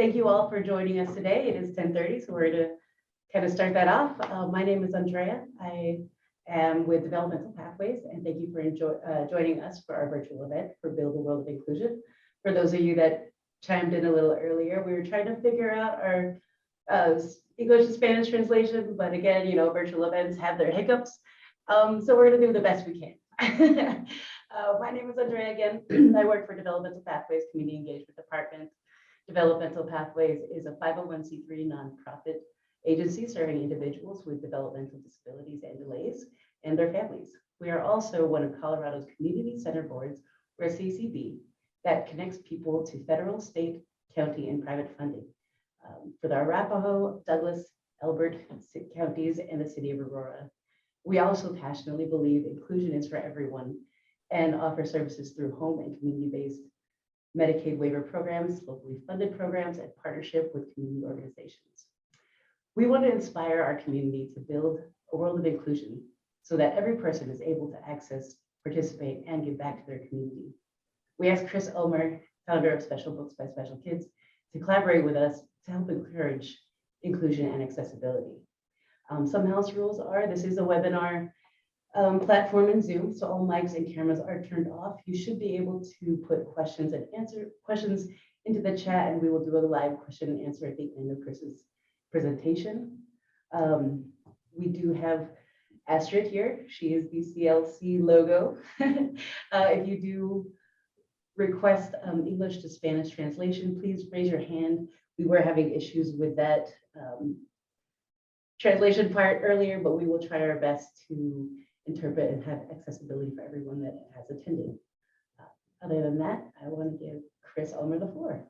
Thank you all for joining us today. It is 10:30, so we're going to kind of start that off. My name is Andrea. I am with Developmental Pathways, and thank you for joining us for our virtual event for Build a World of Inclusion. For those of you that chimed in a little earlier, we were trying to figure out our English to Spanish translation, but again, virtual events have their hiccups. So we're going to do the best we can. My name is Andrea again. I work for Developmental Pathways Community Engagement Department. Developmental Pathways is a 501c3 nonprofit agency serving individuals with developmental disabilities and delays and their families. We are also one of Colorado's community center boards, or CCB, that connects people to federal, state, county, and private funding for the Arapahoe, Douglas, Elbert counties, and the city of Aurora. We also passionately believe inclusion is for everyone and offer services through home and community-based Medicaid waiver programs, locally funded programs, and partnership with community organizations. We want to inspire our community to build a world of inclusion so that every person is able to access, participate, and give back to their community. We asked Chris Ulmer, founder of Special Books by Special Kids, to collaborate with us to help encourage inclusion and accessibility. Some house rules are, this is a webinar platform in Zoom, so all mics and cameras are turned off. You should be able to put questions into the chat, and we will do a live question and answer at the end of Chris's presentation. We do have Astrid here. She is the CLC logo. If you do request English to Spanish translation, please raise your hand. We were having issues with that translation part earlier, but we will try our best to interpret and have accessibility for everyone that has attended. Other than that, I want to give Chris Ulmer the floor.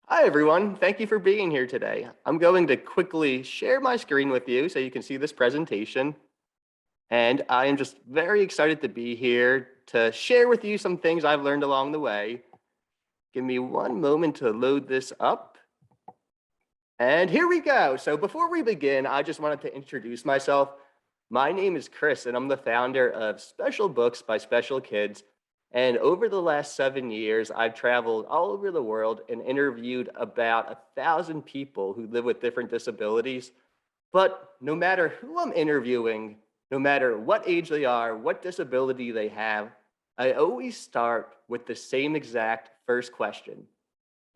Hi, everyone. Thank you for being here today. I'm going to quickly share my screen with you so you can see this presentation. And I am just very excited to be here to share with you some things I've learned along the way. Give me one moment to load this up. And here we go. So before we begin, I just wanted to introduce myself. My name is Chris, and I'm the founder of Special Books by Special Kids. And over the last 7 years, I've traveled all over the world and interviewed about 1,000 people who live with different disabilities. But no matter who I'm interviewing, no matter what age they are, what disability they have, I always start with the same exact first question.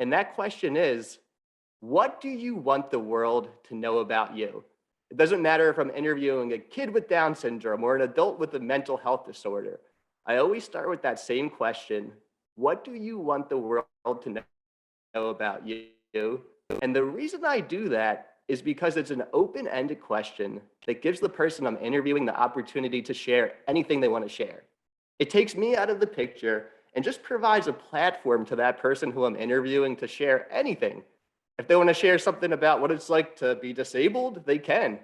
And that question is, what do you want the world to know about you? It doesn't matter if I'm interviewing a kid with Down syndrome or an adult with a mental health disorder. I always start with that same question. What do you want the world to know about you? And the reason I do that is because it's an open-ended question that gives the person I'm interviewing the opportunity to share anything they want to share. It takes me out of the picture and just provides a platform to that person who I'm interviewing to share anything. If they want to share something about what it's like to be disabled, they can.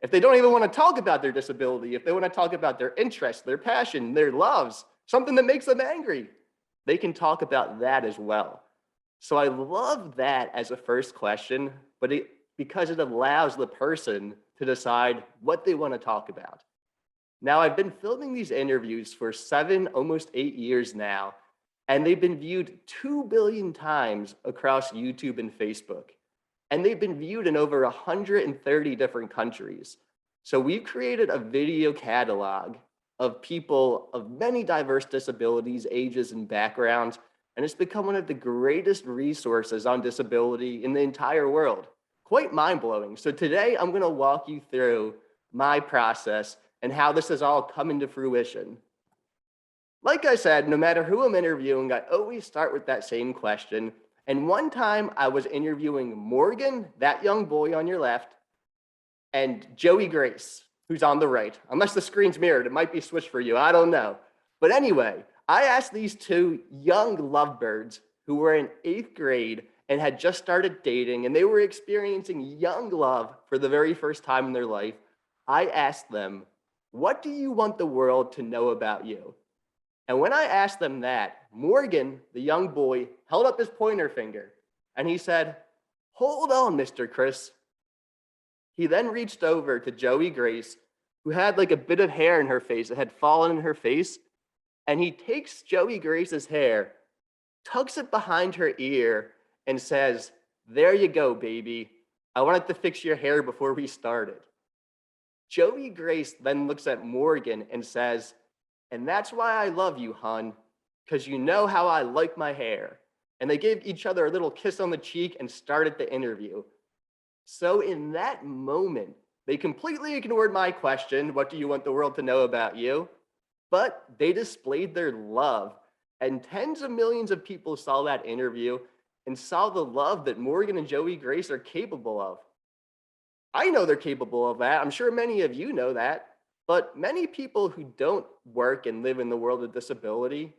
If they don't even want to talk about their disability, if they want to talk about their interests, their passion, their loves, something that makes them angry, they can talk about that as well. So I love that as a first question, but because it allows the person to decide what they want to talk about. Now, I've been filming these interviews for 7, almost 8 years now, and they've been viewed 2 billion times across YouTube and Facebook. And they've been viewed in over 130 different countries. So we've created a video catalog of people of many diverse disabilities, ages, and backgrounds, and it's become one of the greatest resources on disability in the entire world. Quite mind-blowing. So today I'm gonna walk you through my process and how this has all come into fruition. Like I said, no matter who I'm interviewing, I always start with that same question. And one time I was interviewing Morgan, that young boy on your left, and Joey Grace, who's on the right. Unless the screen's mirrored, it might be switched for you, I don't know. But anyway, I asked these two young lovebirds who were in 8th grade and had just started dating, and they were experiencing young love for the very first time in their life. I asked them, what do you want the world to know about you? And when I asked them that, Morgan, the young boy, held up his pointer finger and he said, hold on, Mr. Chris. He then reached over to Joey Grace, who had like a bit of hair in her face that had fallen in her face. And he takes Joey Grace's hair, tucks it behind her ear, and says, There you go, baby. I wanted to fix your hair before we started. Joey Grace then looks at Morgan and says, and that's why I love you, hun, because you know how I like my hair. And they gave each other a little kiss on the cheek and started the interview. So in that moment, they completely ignored my question, what do you want the world to know about you? But they displayed their love. And tens of millions of people saw that interview and saw the love that Morgan and Joey Grace are capable of. I know they're capable of that. I'm sure many of you know that. But many people who don't work and live in the world of disability,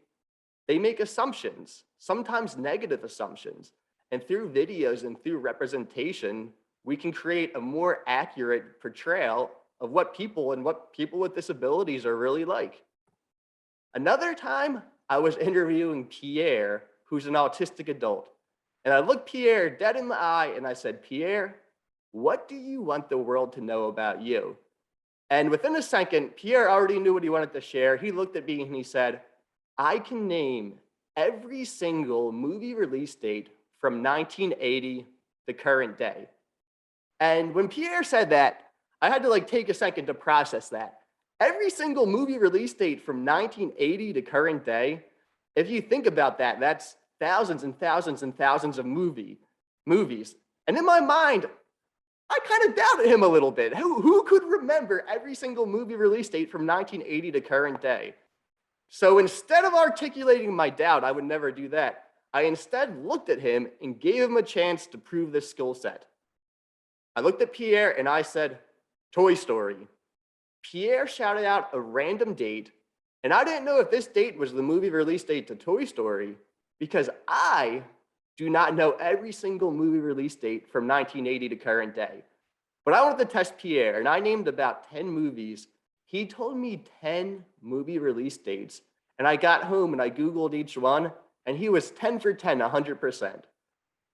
they make assumptions, sometimes negative assumptions. And through videos and through representation, we can create a more accurate portrayal of what people with disabilities are really like. Another time, I was interviewing Pierre, who's an autistic adult. And I looked Pierre dead in the eye and I said, Pierre, what do you want the world to know about you? And within a second, Pierre already knew what he wanted to share. He looked at me and he said, I can name every single movie release date from 1980 to current day. And when Pierre said that, I had to take a second to process that. Every single movie release date from 1980 to current day, if you think about that, that's thousands and thousands and thousands of movies. And in my mind, I kind of doubted him a little bit. Who could remember every single movie release date from 1980 to current day? So instead of articulating my doubt, I would never do that. I instead looked at him and gave him a chance to prove this skill set. I looked at Pierre and I said, Toy Story. Pierre shouted out a random date, and I didn't know if this date was the movie release date to Toy Story because I do not know every single movie release date from 1980 to current day. But I wanted to test Pierre, and I named about 10 movies. He told me 10 movie release dates, and I got home and I Googled each one, and he was 10 for 10, 100%.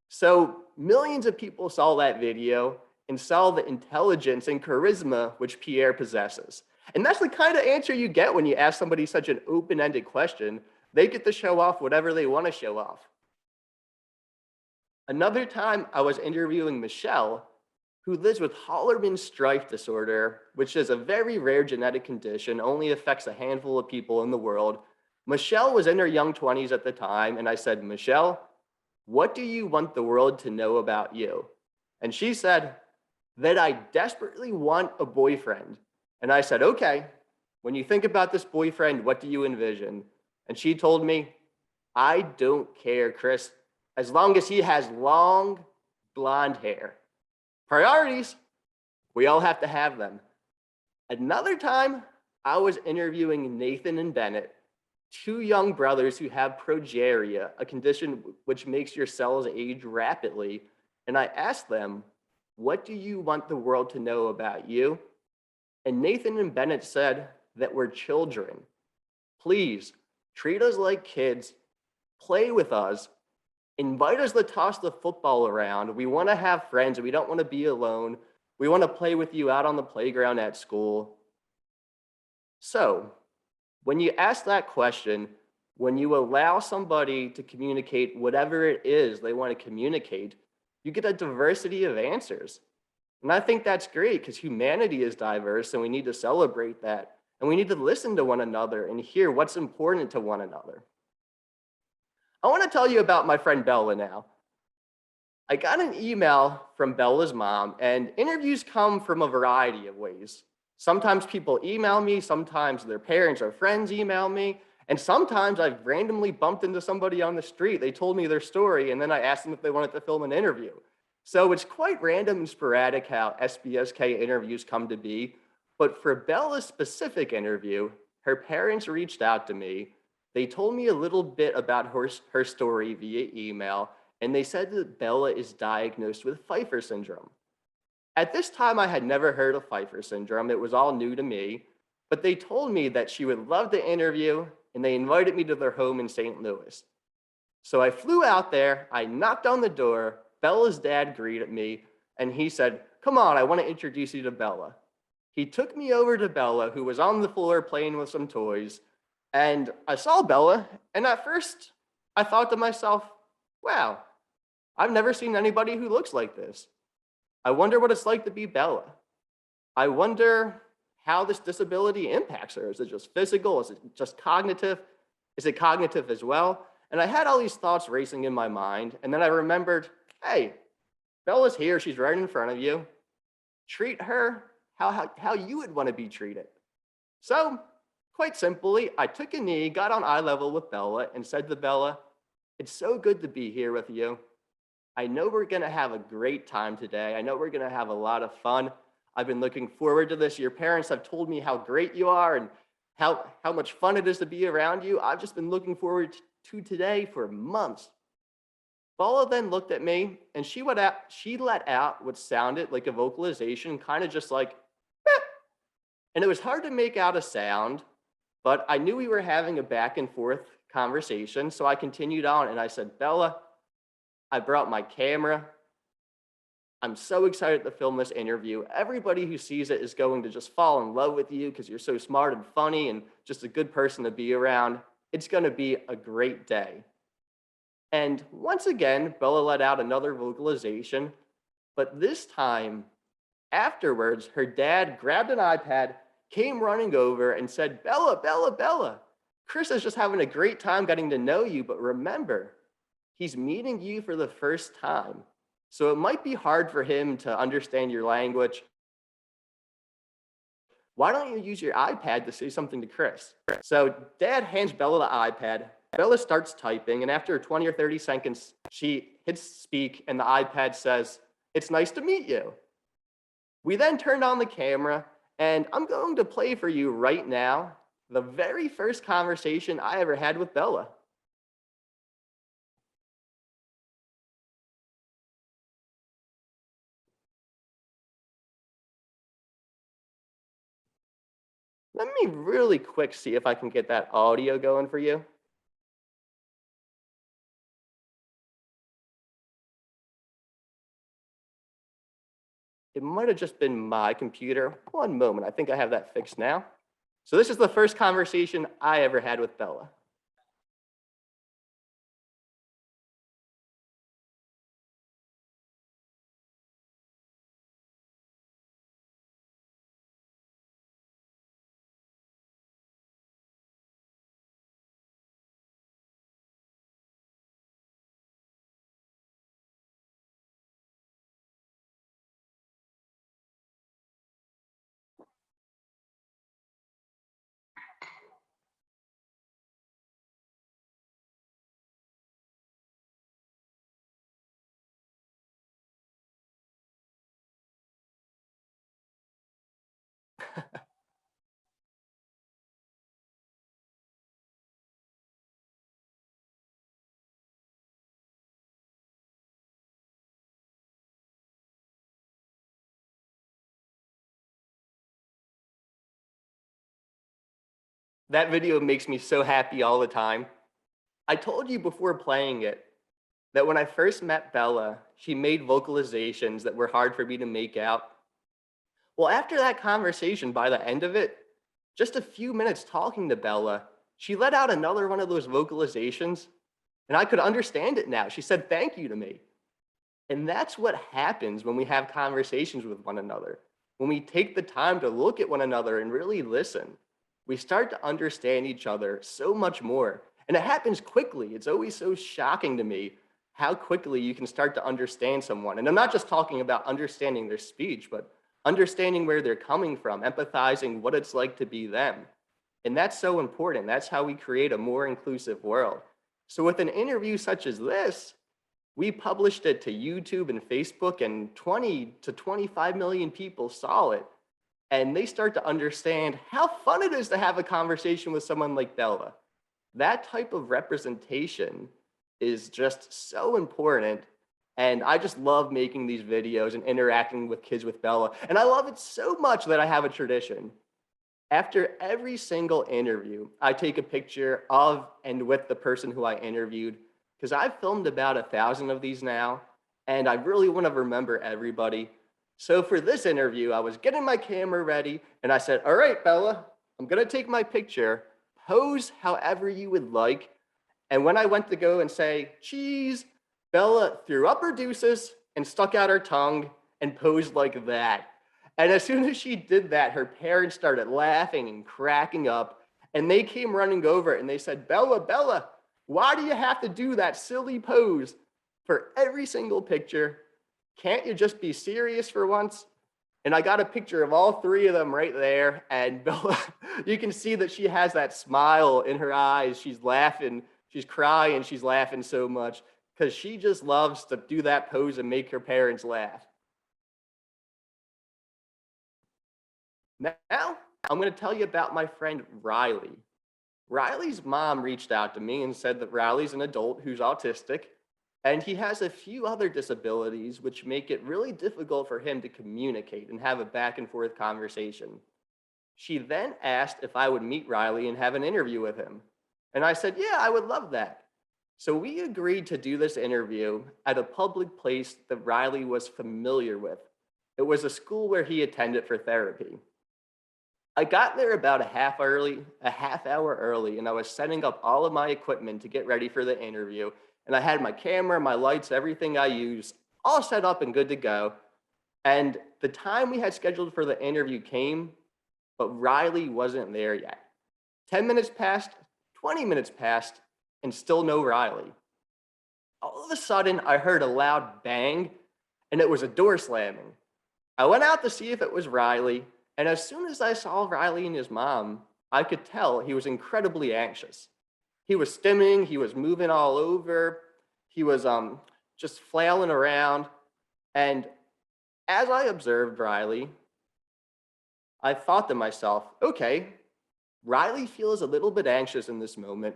So millions of people saw that video and saw the intelligence and charisma which Pierre possesses. And that's the kind of answer you get when you ask somebody such an open-ended question. They get to show off whatever they want to show off. Another time I was interviewing Michelle, who lives with Hallerman-Streiff disorder, which is a very rare genetic condition, only affects a handful of people in the world. Michelle was in her young 20s at the time, and I said, Michelle, what do you want the world to know about you? And she said, that I desperately want a boyfriend. And I said, okay, when you think about this boyfriend, what do you envision? And she told me, I don't care, Chris, as long as he has long blonde hair. Priorities, we all have to have them. Another time, I was interviewing Nathan and Bennett, two young brothers who have progeria, a condition which makes your cells age rapidly. And I asked them, what do you want the world to know about you? And Nathan and Bennett said that we're children. Please treat us like kids, play with us, invite us to toss the football around. We want to have friends. We don't want to be alone. We want to play with you out on the playground at school. So when you ask that question, when you allow somebody to communicate whatever it is they want to communicate, you get a diversity of answers. And I think that's great because humanity is diverse and we need to celebrate that. And we need to listen to one another and hear what's important to one another. I want to tell you about my friend Bella now. I got an email from Bella's mom, and interviews come from a variety of ways. Sometimes people email me, sometimes their parents or friends email me, and sometimes I've randomly bumped into somebody on the street. They told me their story, and then I asked them if they wanted to film an interview. So it's quite random and sporadic how SBSK interviews come to be. But for Bella's specific interview, her parents reached out to me. They told me a little bit about her story via email, and they said that Bella is diagnosed with Pfeiffer syndrome. At this time, I had never heard of Pfeiffer syndrome. It was all new to me, but they told me that she would love the interview, and they invited me to their home in St. Louis. So I flew out there, I knocked on the door, Bella's dad greeted me, and he said, come on, I want to introduce you to Bella. He took me over to Bella, who was on the floor playing with some toys, and I saw Bella, and at first, I thought to myself, wow, I've never seen anybody who looks like this. I wonder what it's like to be Bella. I wonder how this disability impacts her. Is it just physical? Is it just cognitive? Is it cognitive as well? And I had all these thoughts racing in my mind. And then I remembered, hey, Bella's here. She's right in front of you. Treat her how you would want to be treated. So, quite simply, I took a knee, got on eye level with Bella, and said to Bella, it's so good to be here with you. I know we're going to have a great time today. I know we're going to have a lot of fun. I've been looking forward to this. Your parents have told me how great you are and how much fun it is to be around you. I've just been looking forward to today for months. Bella then looked at me and she let out what sounded like a vocalization, kind of just like, "Eh." And it was hard to make out a sound, but I knew we were having a back and forth conversation. So I continued on and I said, Bella, I brought my camera. I'm so excited to film this interview. Everybody who sees it is going to just fall in love with you because you're so smart and funny and just a good person to be around. It's going to be a great day. And once again, Bella let out another vocalization, but this time afterwards, her dad grabbed an iPad, came running over and said, Bella, Bella, Bella, Chris is just having a great time getting to know you, but remember, he's meeting you for the first time. So it might be hard for him to understand your language. Why don't you use your iPad to say something to Chris? So dad hands Bella the iPad. Bella starts typing, and after 20 or 30 seconds, she hits speak, and the iPad says, it's nice to meet you. We then turned on the camera, and I'm going to play for you right now the very first conversation I ever had with Bella. Let me really quick see if I can get that audio going for you. It might have just been my computer. One moment, I think I have that fixed now. So this is the first conversation I ever had with Bella. That video makes me so happy all the time. I told you before playing it that when I first met Bella, she made vocalizations that were hard for me to make out. Well, after that conversation, by the end of it, just a few minutes talking to Bella, she let out another one of those vocalizations, and I could understand it now. She said thank you to me. And that's what happens when we have conversations with one another. When we take the time to look at one another and really listen, we start to understand each other so much more. And it happens quickly. It's always so shocking to me how quickly you can start to understand someone. And I'm not just talking about understanding their speech, but understanding where they're coming from, empathizing what it's like to be them. And that's so important. That's how we create a more inclusive world. So with an interview such as this, we published it to YouTube and Facebook, and 20 to 25 million people saw it. And they start to understand how fun it is to have a conversation with someone like Bella. That type of representation is just so important. And I just love making these videos and interacting with kids with Bella. And I love it so much that I have a tradition. After every single interview, I take a picture of and with the person who I interviewed, because I've filmed about 1,000 of these now, and I really want to remember everybody. So for this interview, I was getting my camera ready, and I said, all right, Bella, I'm going to take my picture, pose however you would like. And when I went to go and say, cheese, Bella threw up her deuces and stuck out her tongue and posed like that. And as soon as she did that, her parents started laughing and cracking up. And they came running over and they said, Bella, Bella, why do you have to do that silly pose for every single picture? Can't you just be serious for once? And I got a picture of all three of them right there. And Bella, you can see that she has that smile in her eyes. She's laughing, she's crying, she's laughing so much because she just loves to do that pose and make her parents laugh. Now, I'm going to tell you about my friend Riley. Riley's mom reached out to me and said that Riley's an adult who's autistic, and he has a few other disabilities which make it really difficult for him to communicate and have a back and forth conversation. She then asked if I would meet Riley and have an interview with him. And I said, yeah, I would love that. So we agreed to do this interview at a public place that Riley was familiar with. It was a school where he attended for therapy. I got there about a half hour early, and I was setting up all of my equipment to get ready for the interview. And I had my camera, my lights, everything I use all set up and good to go. And the time we had scheduled for the interview came, but Riley wasn't there yet. 10 minutes passed, 20 minutes passed, and still no Riley. All of a sudden, I heard a loud bang, and it was a door slamming. I went out to see if it was Riley, and as soon as I saw Riley and his mom, I could tell he was incredibly anxious. He was stimming, he was moving all over, he was just flailing around. And as I observed Riley, I thought to myself, okay, Riley feels a little bit anxious in this moment.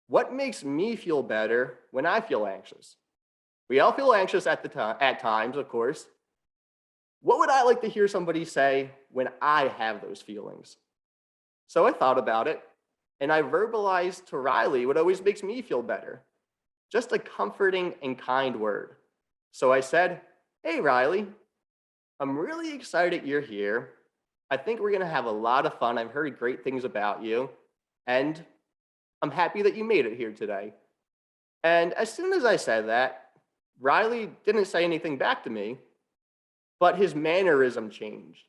What makes me feel better when I feel anxious? We all feel anxious at times, of course. What would I like to hear somebody say when I have those feelings? So I thought about it, and I verbalized to Riley what always makes me feel better. Just a comforting and kind word. So I said, hey, Riley, I'm really excited you're here. I think we're gonna have a lot of fun. I've heard great things about you, and I'm happy that you made it here today. And as soon as I said that, Riley didn't say anything back to me, but his mannerism changed.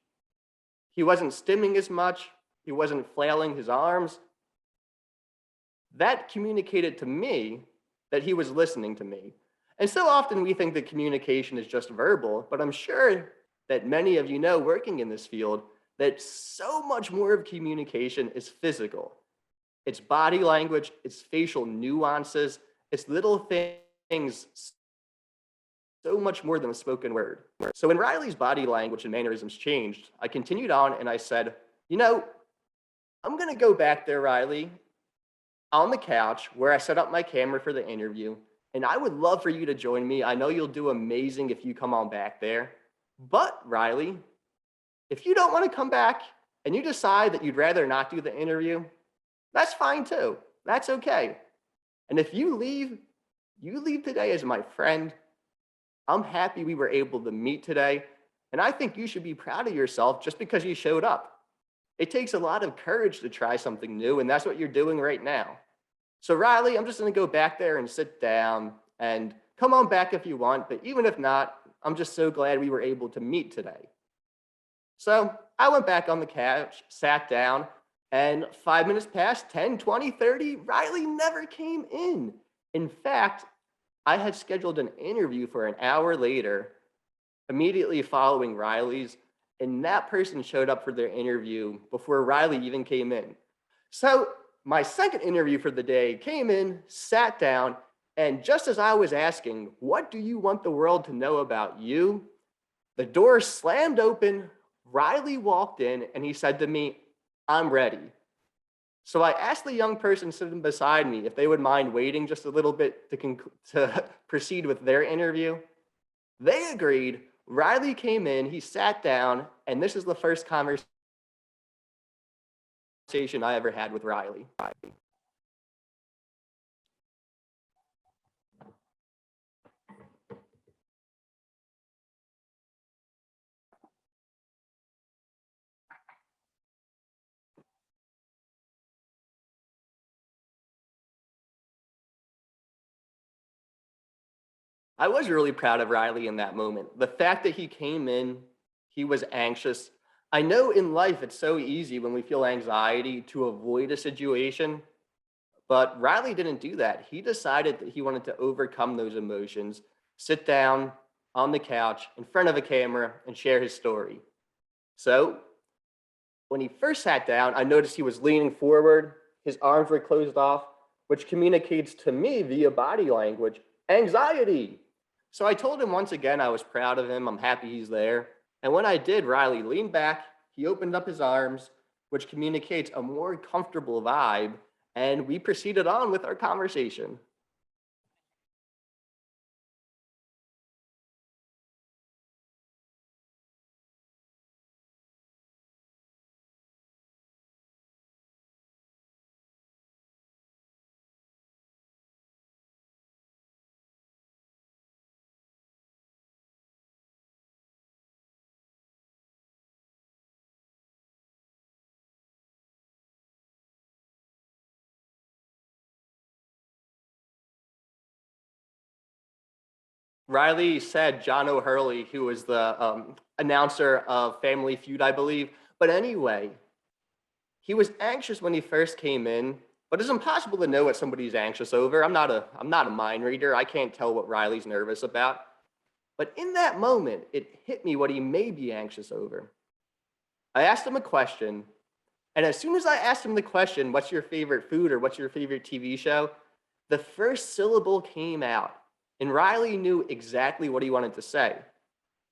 He wasn't stimming as much. He wasn't flailing his arms. That communicated to me that he was listening to me. And so often we think that communication is just verbal, but I'm sure that many of you know working in this field that so much more of communication is physical. It's body language, it's facial nuances, it's little things so much more than a spoken word. So when Riley's body language and mannerisms changed, I continued on and I said, you know, I'm gonna go back there, Riley, on the couch where I set up my camera for the interview, and I would love for you to join me. I know you'll do amazing if you come on back there. But Riley, if you don't want to come back and you decide that you'd rather not do the interview, that's fine too. That's okay. And if you leave today as my friend. I'm happy we were able to meet today, and I think you should be proud of yourself just because you showed up. It takes a lot of courage to try something new, and that's what you're doing right now. So Riley, I'm just gonna go back there and sit down, and come on back if you want, but even if not, I'm just so glad we were able to meet today. So I went back on the couch, sat down, and 5 minutes passed, 10, 20, 30, Riley never came in. In fact, I had scheduled an interview for an hour later, immediately following Riley's, and that person showed up for their interview before Riley even came in. So my second interview for the day came in, sat down, and just as I was asking, what do you want the world to know about you? The door slammed open, Riley walked in, and he said to me, I'm ready. So I asked the young person sitting beside me if they would mind waiting just a little bit to proceed with their interview. They agreed. Riley came in, he sat down, and this is the first conversation I ever had with Riley. I was really proud of Riley in that moment. The fact that he came in, he was anxious. I know in life it's so easy when we feel anxiety to avoid a situation, but Riley didn't do that. He decided that he wanted to overcome those emotions, sit down on the couch in front of a camera and share his story. So when he first sat down, I noticed he was leaning forward, his arms were closed off, which communicates to me via body language anxiety. So I told him once again I was proud of him, I'm happy he's there. And when I did, Riley leaned back, he opened up his arms, which communicates a more comfortable vibe, and we proceeded on with our conversation. Riley said John O'Hurley, who was the announcer of Family Feud, I believe. But anyway, he was anxious when he first came in, but it's impossible to know what somebody's anxious over. I'm not a mind reader. I can't tell what Riley's nervous about. But in that moment, it hit me what he may be anxious over. I asked him a question, and as soon as I asked him the question, what's your favorite food or what's your favorite TV show? The first syllable came out, and Riley knew exactly what he wanted to say.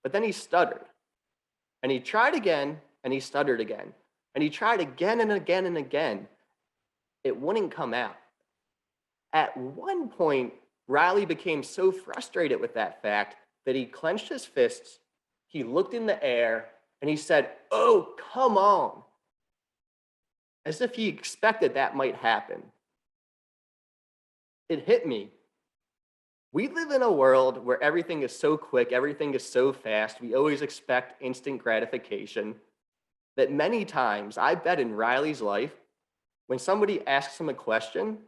But then he stuttered, and he tried again, and he stuttered again, and he tried again and again and again. It wouldn't come out. At one point, Riley became so frustrated with that fact that he clenched his fists, he looked in the air, and he said, "Oh, come on," as if he expected that might happen. It hit me. We live in a world where everything is so quick, everything is so fast, we always expect instant gratification, that many times, I bet in Riley's life, when somebody asks him a question,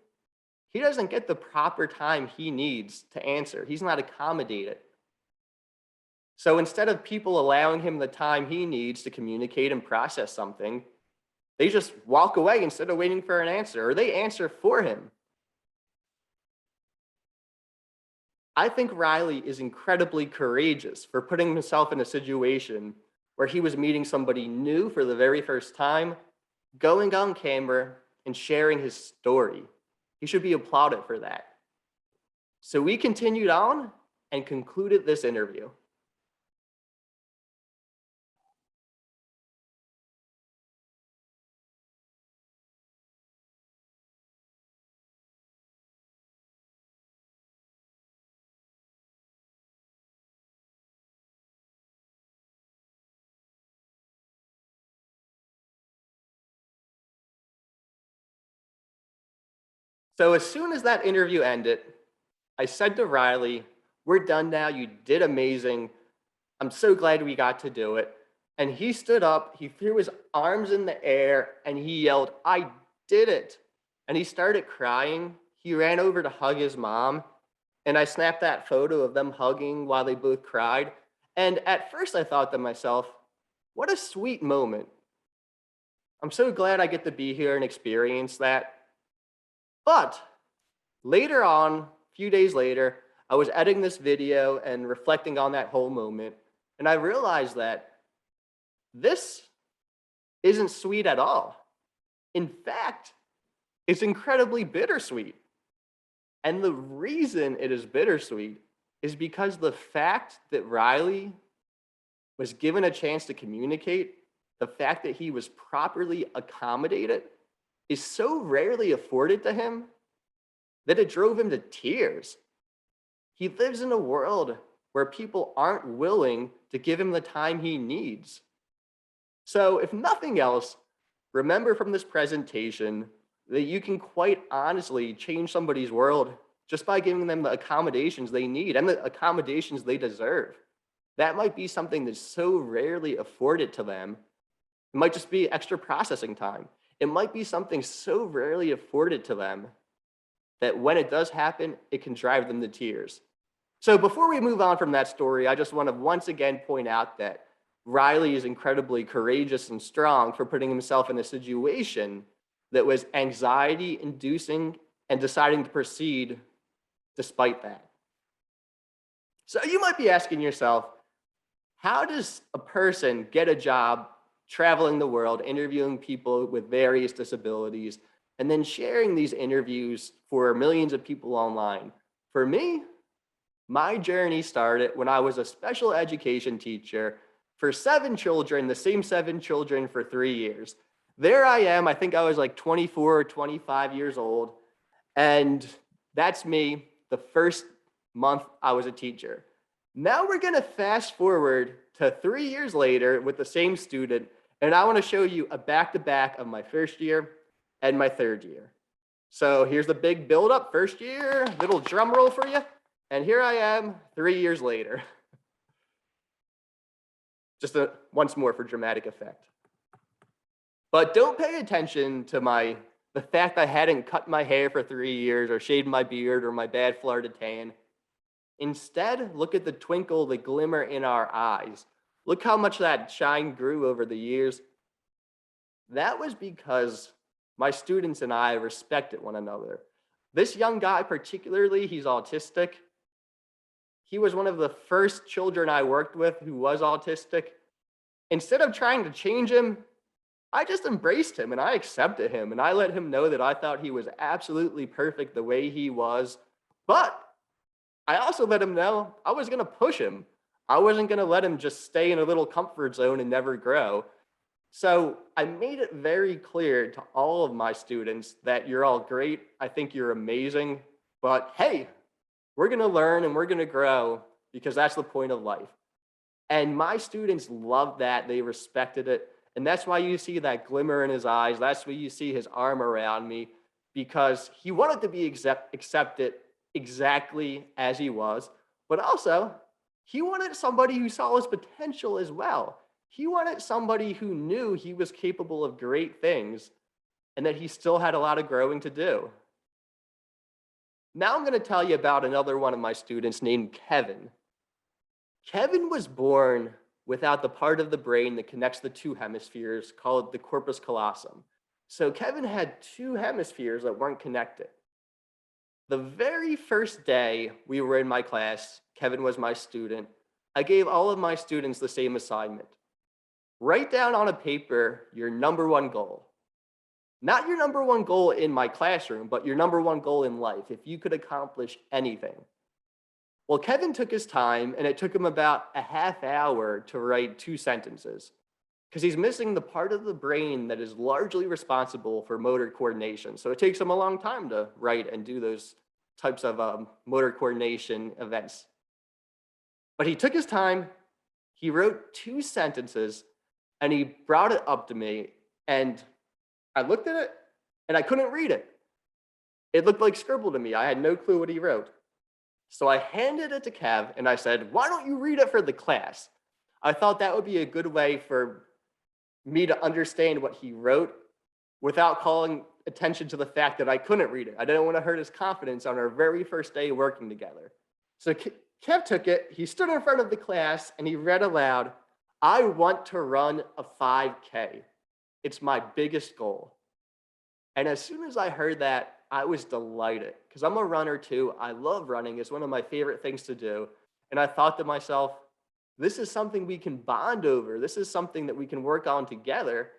he doesn't get the proper time he needs to answer. He's not accommodated. So instead of people allowing him the time he needs to communicate and process something, they just walk away instead of waiting for an answer, or they answer for him. I think Riley is incredibly courageous for putting himself in a situation where he was meeting somebody new for the very first time, going on camera, and sharing his story. He should be applauded for that. So we continued on and concluded this interview. So as soon as that interview ended, I said to Riley, "We're done now. You did amazing. I'm so glad we got to do it." And he stood up, he threw his arms in the air, and he yelled, "I did it." And he started crying. He ran over to hug his mom, and I snapped that photo of them hugging while they both cried. And at first I thought to myself, what a sweet moment. I'm so glad I get to be here and experience that. But later on, a few days later, I was editing this video and reflecting on that whole moment, and I realized that this isn't sweet at all. In fact, it's incredibly bittersweet. And the reason it is bittersweet is because the fact that Riley was given a chance to communicate, the fact that he was properly accommodated, is so rarely afforded to him that it drove him to tears. He lives in a world where people aren't willing to give him the time he needs. So if nothing else, remember from this presentation that you can quite honestly change somebody's world just by giving them the accommodations they need and the accommodations they deserve. That might be something that's so rarely afforded to them. It might just be extra processing time. It might be something so rarely afforded to them that when it does happen, it can drive them to tears. So before we move on from that story, I just want to once again point out that Riley is incredibly courageous and strong for putting himself in a situation that was anxiety inducing and deciding to proceed despite that. So you might be asking yourself, how does a person get a job traveling the world, interviewing people with various disabilities, and then sharing these interviews for millions of people online? For me, my journey started when I was a special education teacher for 7 children, the same 7 children for 3 years. There I am, I think I was like 24 or 25 years old, and that's me the first month I was a teacher. Now we're gonna fast forward to 3 years later with the same student, and I wanna show you a back-to-back of my first year and my third year. So here's the big build-up, first year, little drum roll for you, and here I am 3 years later. Just once more for dramatic effect. But don't pay attention to the fact I hadn't cut my hair for 3 years or shaved my beard or my bad Florida tan. Instead, look at the twinkle, the glimmer in our eyes. Look how much that shine grew over the years. That was because my students and I respected one another. This young guy particularly, he's autistic. He was one of the first children I worked with who was autistic. Instead of trying to change him, I just embraced him and I accepted him and I let him know that I thought he was absolutely perfect the way he was. But I also let him know I was going to push him. I wasn't going to let him just stay in a little comfort zone and never grow. So I made it very clear to all of my students that you're all great. I think you're amazing. But hey, we're going to learn and we're going to grow because that's the point of life. And my students loved that. They respected it. And that's why you see that glimmer in his eyes. That's why you see his arm around me, because he wanted to be accepted exactly as he was. But also, he wanted somebody who saw his potential as well. He wanted somebody who knew he was capable of great things and that he still had a lot of growing to do. Now I'm going to tell you about another one of my students named Kevin. Kevin was born without the part of the brain that connects the 2 hemispheres called the corpus callosum. So Kevin had 2 hemispheres that weren't connected. The very first day we were in my class, Kevin was my student, I gave all of my students the same assignment. Write down on a paper your #1 goal. Not your #1 goal in my classroom, but your #1 goal in life, if you could accomplish anything. Well, Kevin took his time, and it took him about a half hour to write 2 sentences, because he's missing the part of the brain that is largely responsible for motor coordination. So it takes him a long time to write and do those types of motor coordination events. But he took his time, he wrote 2 sentences, and he brought it up to me, and I looked at it, and I couldn't read it. It looked like scribble to me. I had no clue what he wrote. So I handed it to Kev, and I said, why don't you read it for the class? I thought that would be a good way for me to understand what he wrote without calling attention to the fact that I couldn't read it. I didn't want to hurt his confidence on our very first day working together. So Kev took it, he stood in front of the class, and he read aloud, I want to run a 5K. It's my biggest goal. And as soon as I heard that, I was delighted, because I'm a runner too. I love running. It's one of my favorite things to do. And I thought to myself, this is something we can bond over. This is something that we can work on together.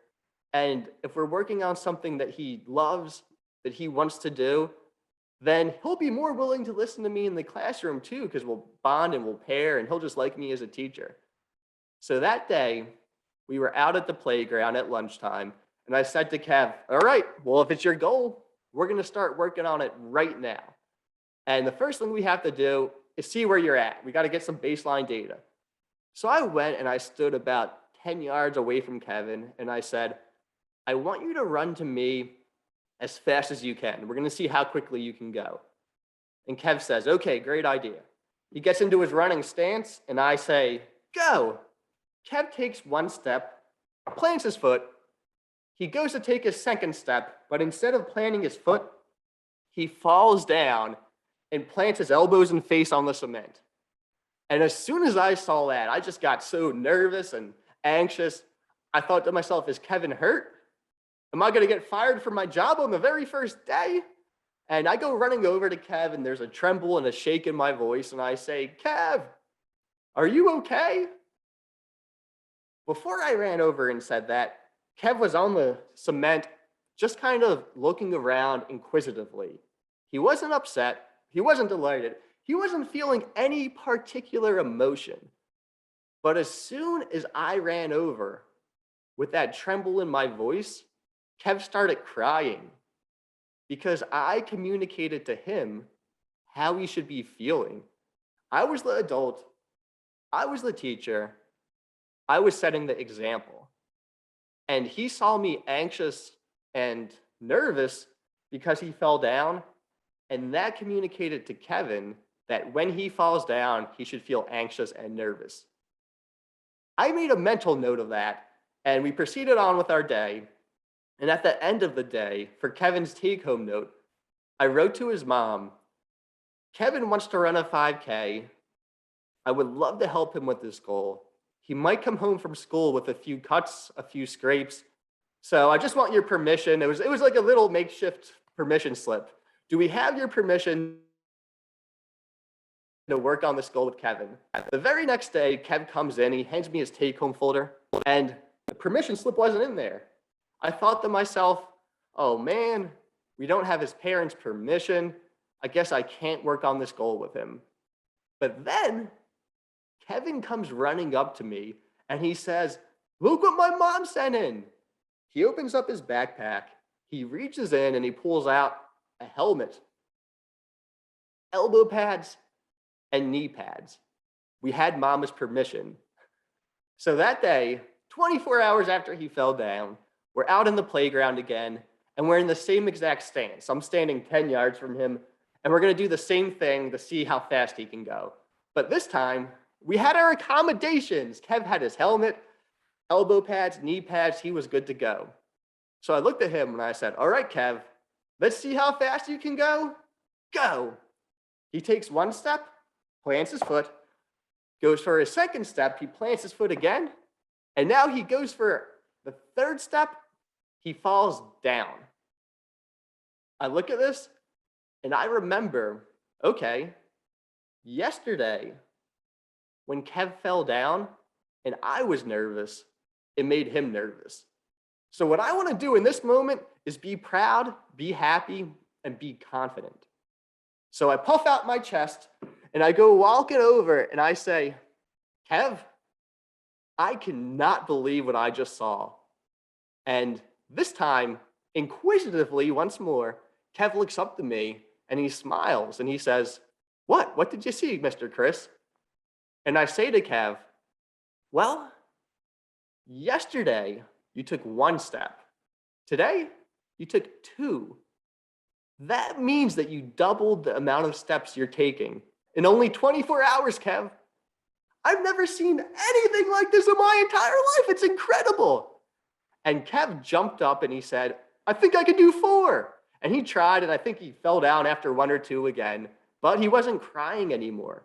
And if we're working on something that he loves, that he wants to do, then he'll be more willing to listen to me in the classroom too, because we'll bond and we'll pair, and he'll just like me as a teacher. So that day, we were out at the playground at lunchtime, and I said to Kev, all right, well, if it's your goal, we're going to start working on it right now. And the first thing we have to do is see where you're at. We got to get some baseline data. So I went and I stood about 10 yards away from Kevin, and I said, I want you to run to me as fast as you can. We're going to see how quickly you can go. And Kev says, okay, great idea. He gets into his running stance, and I say, go. Kev takes 1 step, plants his foot. He goes to take his second step, but instead of planting his foot, he falls down and plants his elbows and face on the cement. And as soon as I saw that, I just got so nervous and anxious. I thought to myself, is Kevin hurt? Am I going to get fired from my job on the very first day? And I go running over to Kev, and there's a tremble and a shake in my voice. And I say, Kev, are you okay? Before I ran over and said that, Kev was on the cement, just kind of looking around inquisitively. He wasn't upset. He wasn't delighted. He wasn't feeling any particular emotion. But as soon as I ran over with that tremble in my voice, Kev started crying because I communicated to him how he should be feeling. I was the adult. I was the teacher. I was setting the example. And he saw me anxious and nervous because he fell down. And that communicated to Kevin that when he falls down, he should feel anxious and nervous. I made a mental note of that, and we proceeded on with our day. And at the end of the day, for Kevin's take-home note, I wrote to his mom, Kevin wants to run a 5K. I would love to help him with this goal. He might come home from school with a few cuts, a few scrapes. So I just want your permission. It was like a little makeshift permission slip. Do we have your permission to work on this goal with Kevin? The very next day, Kev comes in, he hands me his take-home folder, and the permission slip wasn't in there. I thought to myself, oh man, we don't have his parents' permission. I guess I can't work on this goal with him. But then Kevin comes running up to me and he says, look what my mom sent in. He opens up his backpack, he reaches in and he pulls out a helmet, elbow pads, and knee pads. We had mama's permission. So that day, 24 hours after he fell down, we're out in the playground again, and we're in the same exact stance. I'm standing 10 yards from him, and we're gonna do the same thing to see how fast he can go. But this time, we had our accommodations. Kev had his helmet, elbow pads, knee pads, he was good to go. So I looked at him and I said, all right, Kev, let's see how fast you can go. Go. He takes one step, plants his foot, goes for his second step, he plants his foot again, and now he goes for the third step, he falls down. I look at this and I remember, okay, yesterday when Kev fell down and I was nervous, it made him nervous. So what I want to do in this moment is be proud, be happy, and be confident. So I puff out my chest and I go walking over and I say, Kev, I cannot believe what I just saw. And this time, inquisitively once more, Kev looks up to me and he smiles and he says, what did you see, Mr. Chris? And I say to Kev, well, yesterday you took one step. Today, you took two. That means that you doubled the amount of steps you're taking in only 24 hours, Kev. I've never seen anything like this in my entire life. It's incredible. And Kev jumped up and he said, I think I can do 4. And he tried, and I think he fell down after 1 or 2 again, but he wasn't crying anymore.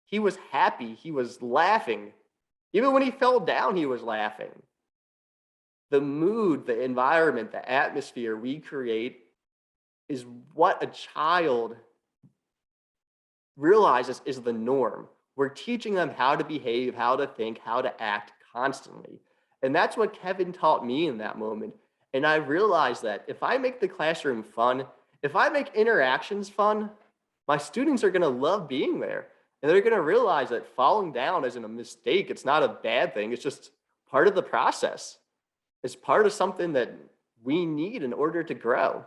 He was happy. He was laughing. Even when he fell down, he was laughing. The mood, the environment, the atmosphere we create is what a child realizes is the norm. We're teaching them how to behave, how to think, how to act constantly. And that's what Kevin taught me in that moment. And I realized that if I make the classroom fun, if I make interactions fun, my students are gonna love being there. And they're gonna realize that falling down isn't a mistake. It's not a bad thing. It's just part of the process. It's part of something that we need in order to grow.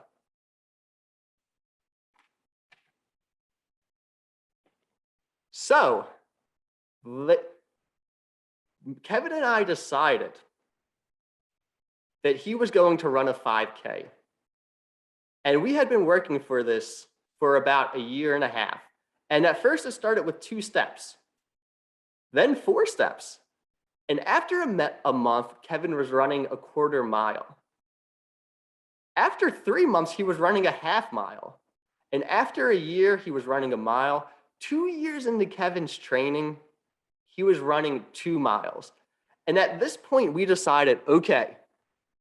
So, Kevin and I decided that he was going to run a 5K. And we had been working for this for about 1.5 years. And at first it started with 2 steps, then 4 steps. And after a month, Kevin was running a 1/4 mile. After 3 months, he was running a 1/2 mile. And after 1 year, he was running a mile. 2 years into Kevin's training, he was running 2 miles. And at this point, we decided, okay,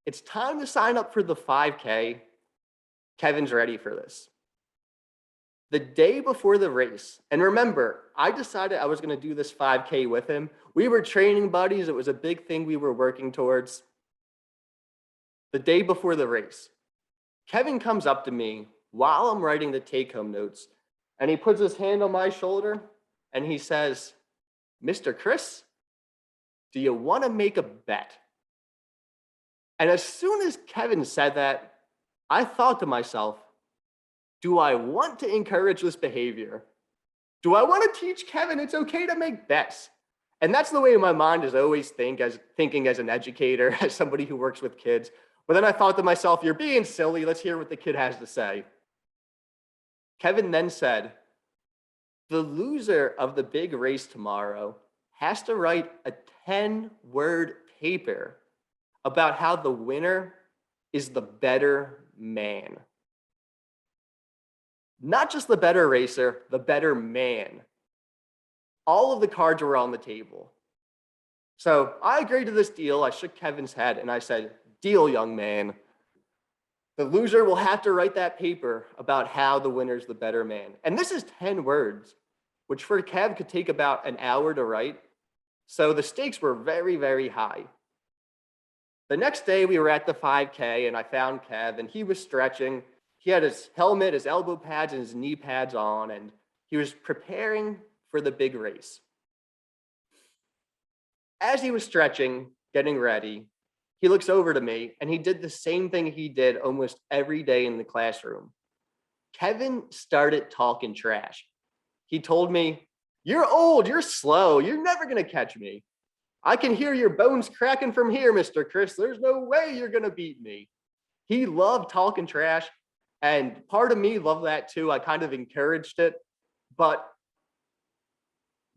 it's time to sign up for the 5K. Kevin's ready for this. The day before the race, and remember, I decided I was going to do this 5K with him. We were training buddies. It was a big thing we were working towards. The day before the race, Kevin comes up to me while I'm writing the take-home notes, and he puts his hand on my shoulder, and he says, "Mr. Chris, do you want to make a bet?" And as soon as Kevin said that, I thought to myself, do I want to encourage this behavior? Do I want to teach Kevin it's okay to make bets? And that's the way my mind is always thinking as an educator, as somebody who works with kids. But then I thought to myself, you're being silly. Let's hear what the kid has to say. Kevin then said, the loser of the big race tomorrow has to write a 10-word paper about how the winner is the better man. Not just the better racer, the better man. All of the cards were on the table. So I agreed to this deal. I shook Kevin's head and I said, deal, young man. The loser will have to write that paper about how the winner's the better man. And this is 10 words, which for Kev could take about an hour to write. So the stakes were very, very high. The next day we were at the 5K and I found Kev and he was stretching. He had his helmet, his elbow pads, and his knee pads on, and he was preparing for the big race. As he was stretching, getting ready, he looks over to me, and he did the same thing he did almost every day in the classroom. Kevin started talking trash. He told me, "You're old, you're slow, you're never going to catch me. I can hear your bones cracking from here, Mr. Chris. There's no way you're going to beat me." He loved talking trash. And part of me loved that too. I kind of encouraged it. But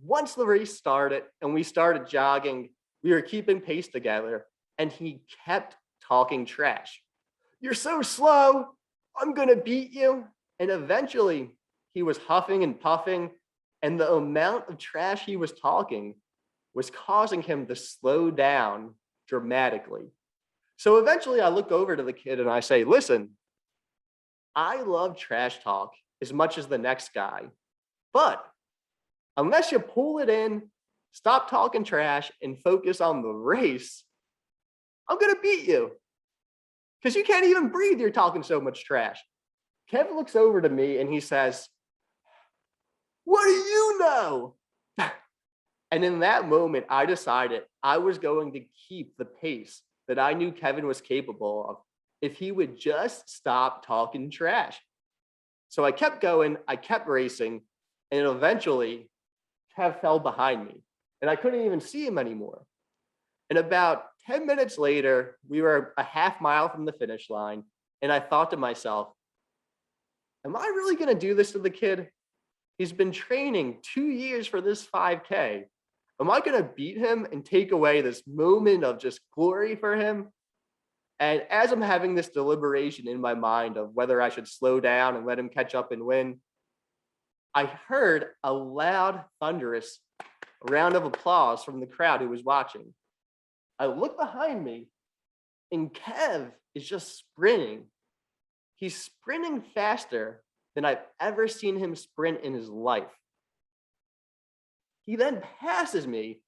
once the race started and we started jogging, we were keeping pace together and he kept talking trash. "You're so slow. I'm going to beat you." And eventually he was huffing and puffing, and the amount of trash he was talking was causing him to slow down dramatically. So eventually I look over to the kid and I say, "Listen, I love trash talk as much as the next guy, but unless you pull it in, stop talking trash, and focus on the race, I'm going to beat you because you can't even breathe. You're talking so much trash." Kevin looks over to me and he says, "What do you know?" And in that moment, I decided I was going to keep the pace that I knew Kevin was capable of if he would just stop talking trash. So I kept going, I kept racing, and eventually Kev fell behind me and I couldn't even see him anymore. And about 10 minutes later, we were a half mile from the finish line. And I thought to myself, am I really going to do this to the kid? He's been training 2 years for this 5K. Am I going to beat him and take away this moment of just glory for him? And as I'm having this deliberation in my mind of whether I should slow down and let him catch up and win, I heard a loud, thunderous round of applause from the crowd who was watching. I look behind me, and Kev is just sprinting. He's sprinting faster than I've ever seen him sprint in his life. He then passes me,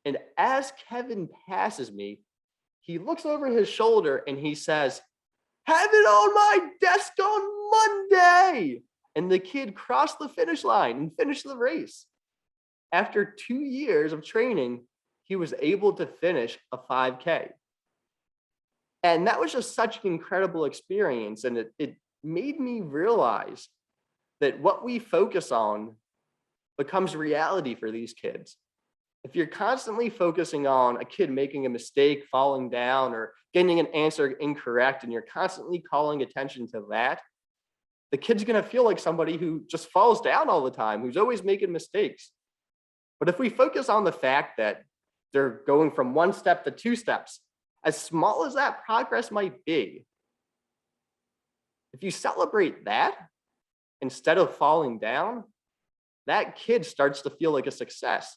and as Kevin passes me, he looks over his shoulder and he says, "Have it on my desk on Monday." And the kid crossed the finish line and finished the race. After 2 years of training, he was able to finish a 5K. And that was just such an incredible experience. And it made me realize that what we focus on becomes reality for these kids. If you're constantly focusing on a kid making a mistake, falling down, or getting an answer incorrect, and you're constantly calling attention to that, the kid's going to feel like somebody who just falls down all the time, who's always making mistakes. But if we focus on the fact that they're going from 1 step to 2 steps, as small as that progress might be, if you celebrate that instead of falling down, that kid starts to feel like a success.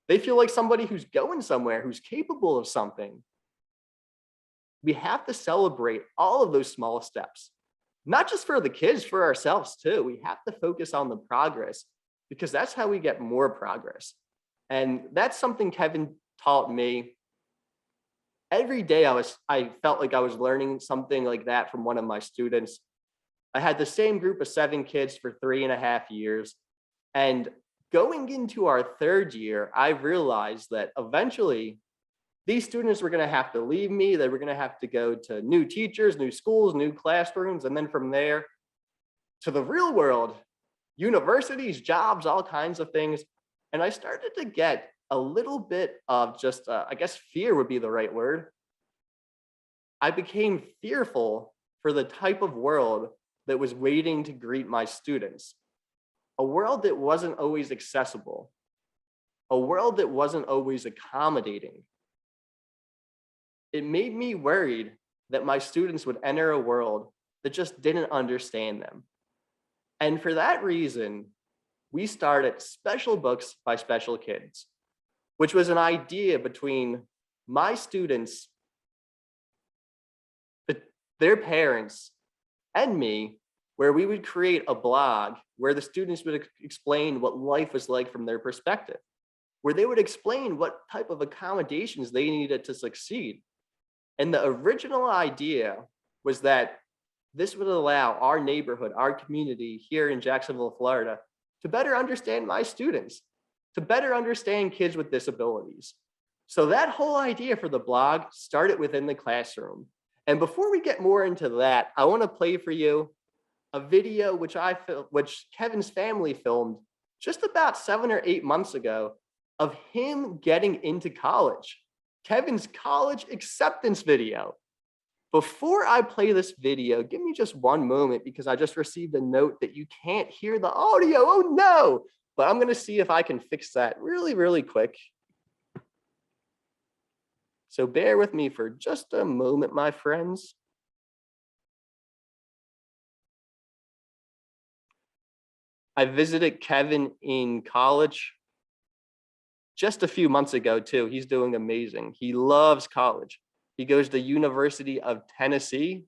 They feel like somebody who's going somewhere, who's capable of something. We have to celebrate all of those small steps, not just for the kids, for ourselves too. We have to focus on the progress because that's how we get more progress. And that's something Kevin taught me. Every day I felt like I was learning something like that from one of my students. I had the same group of 7 kids for 3.5 years. And going into our 3rd year, I realized that eventually these students were going to have to leave me. They were going to have to go to new teachers, new schools, new classrooms. And then from there to the real world, universities, jobs, all kinds of things. And I started to get a little bit of just, I guess fear would be the right word. I became fearful for the type of world that was waiting to greet my students. A world that wasn't always accessible. A world that wasn't always accommodating. It made me worried that my students would enter a world that just didn't understand them. And for that reason, we started Special Books by Special Kids, which was an idea between my students, their parents, and me, where we would create a blog where the students would explain what life was like from their perspective, where they would explain what type of accommodations they needed to succeed. And the original idea was that this would allow our neighborhood, our community here in Jacksonville, Florida, to better understand my students, to better understand kids with disabilities. So that whole idea for the blog started within the classroom. And before we get more into that, I want to play for you a video which Kevin's family filmed just about 7 or 8 months ago of him getting into college. Kevin's college acceptance video. Before I play this video, give me just one moment because I just received a note that you can't hear the audio. Oh no! But I'm going to see if I can fix that really, really quick. So bear with me for just a moment, my friends. I visited Kevin in college just a few months ago too. He's doing amazing. He loves college. He goes to University of Tennessee.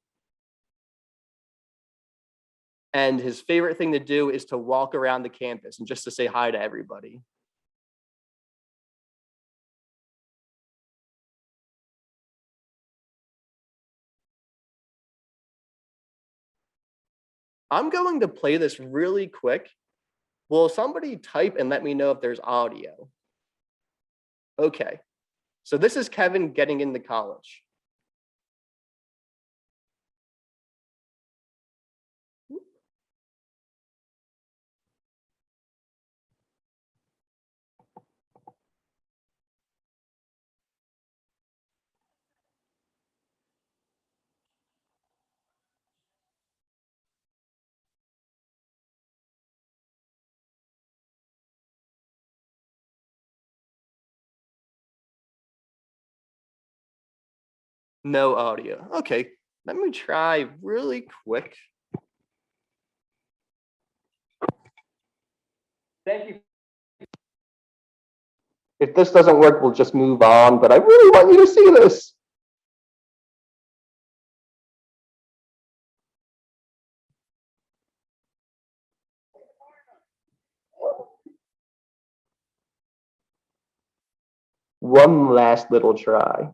And his favorite thing to do is to walk around the campus and just to say hi to everybody. I'm going to play this really quick. Will somebody type and let me know if there's audio? Okay. So this is Kevin getting into college. No audio. Okay, let me try really quick. Thank you. If this doesn't work, we'll just move on, but I really want you to see this. One last little try.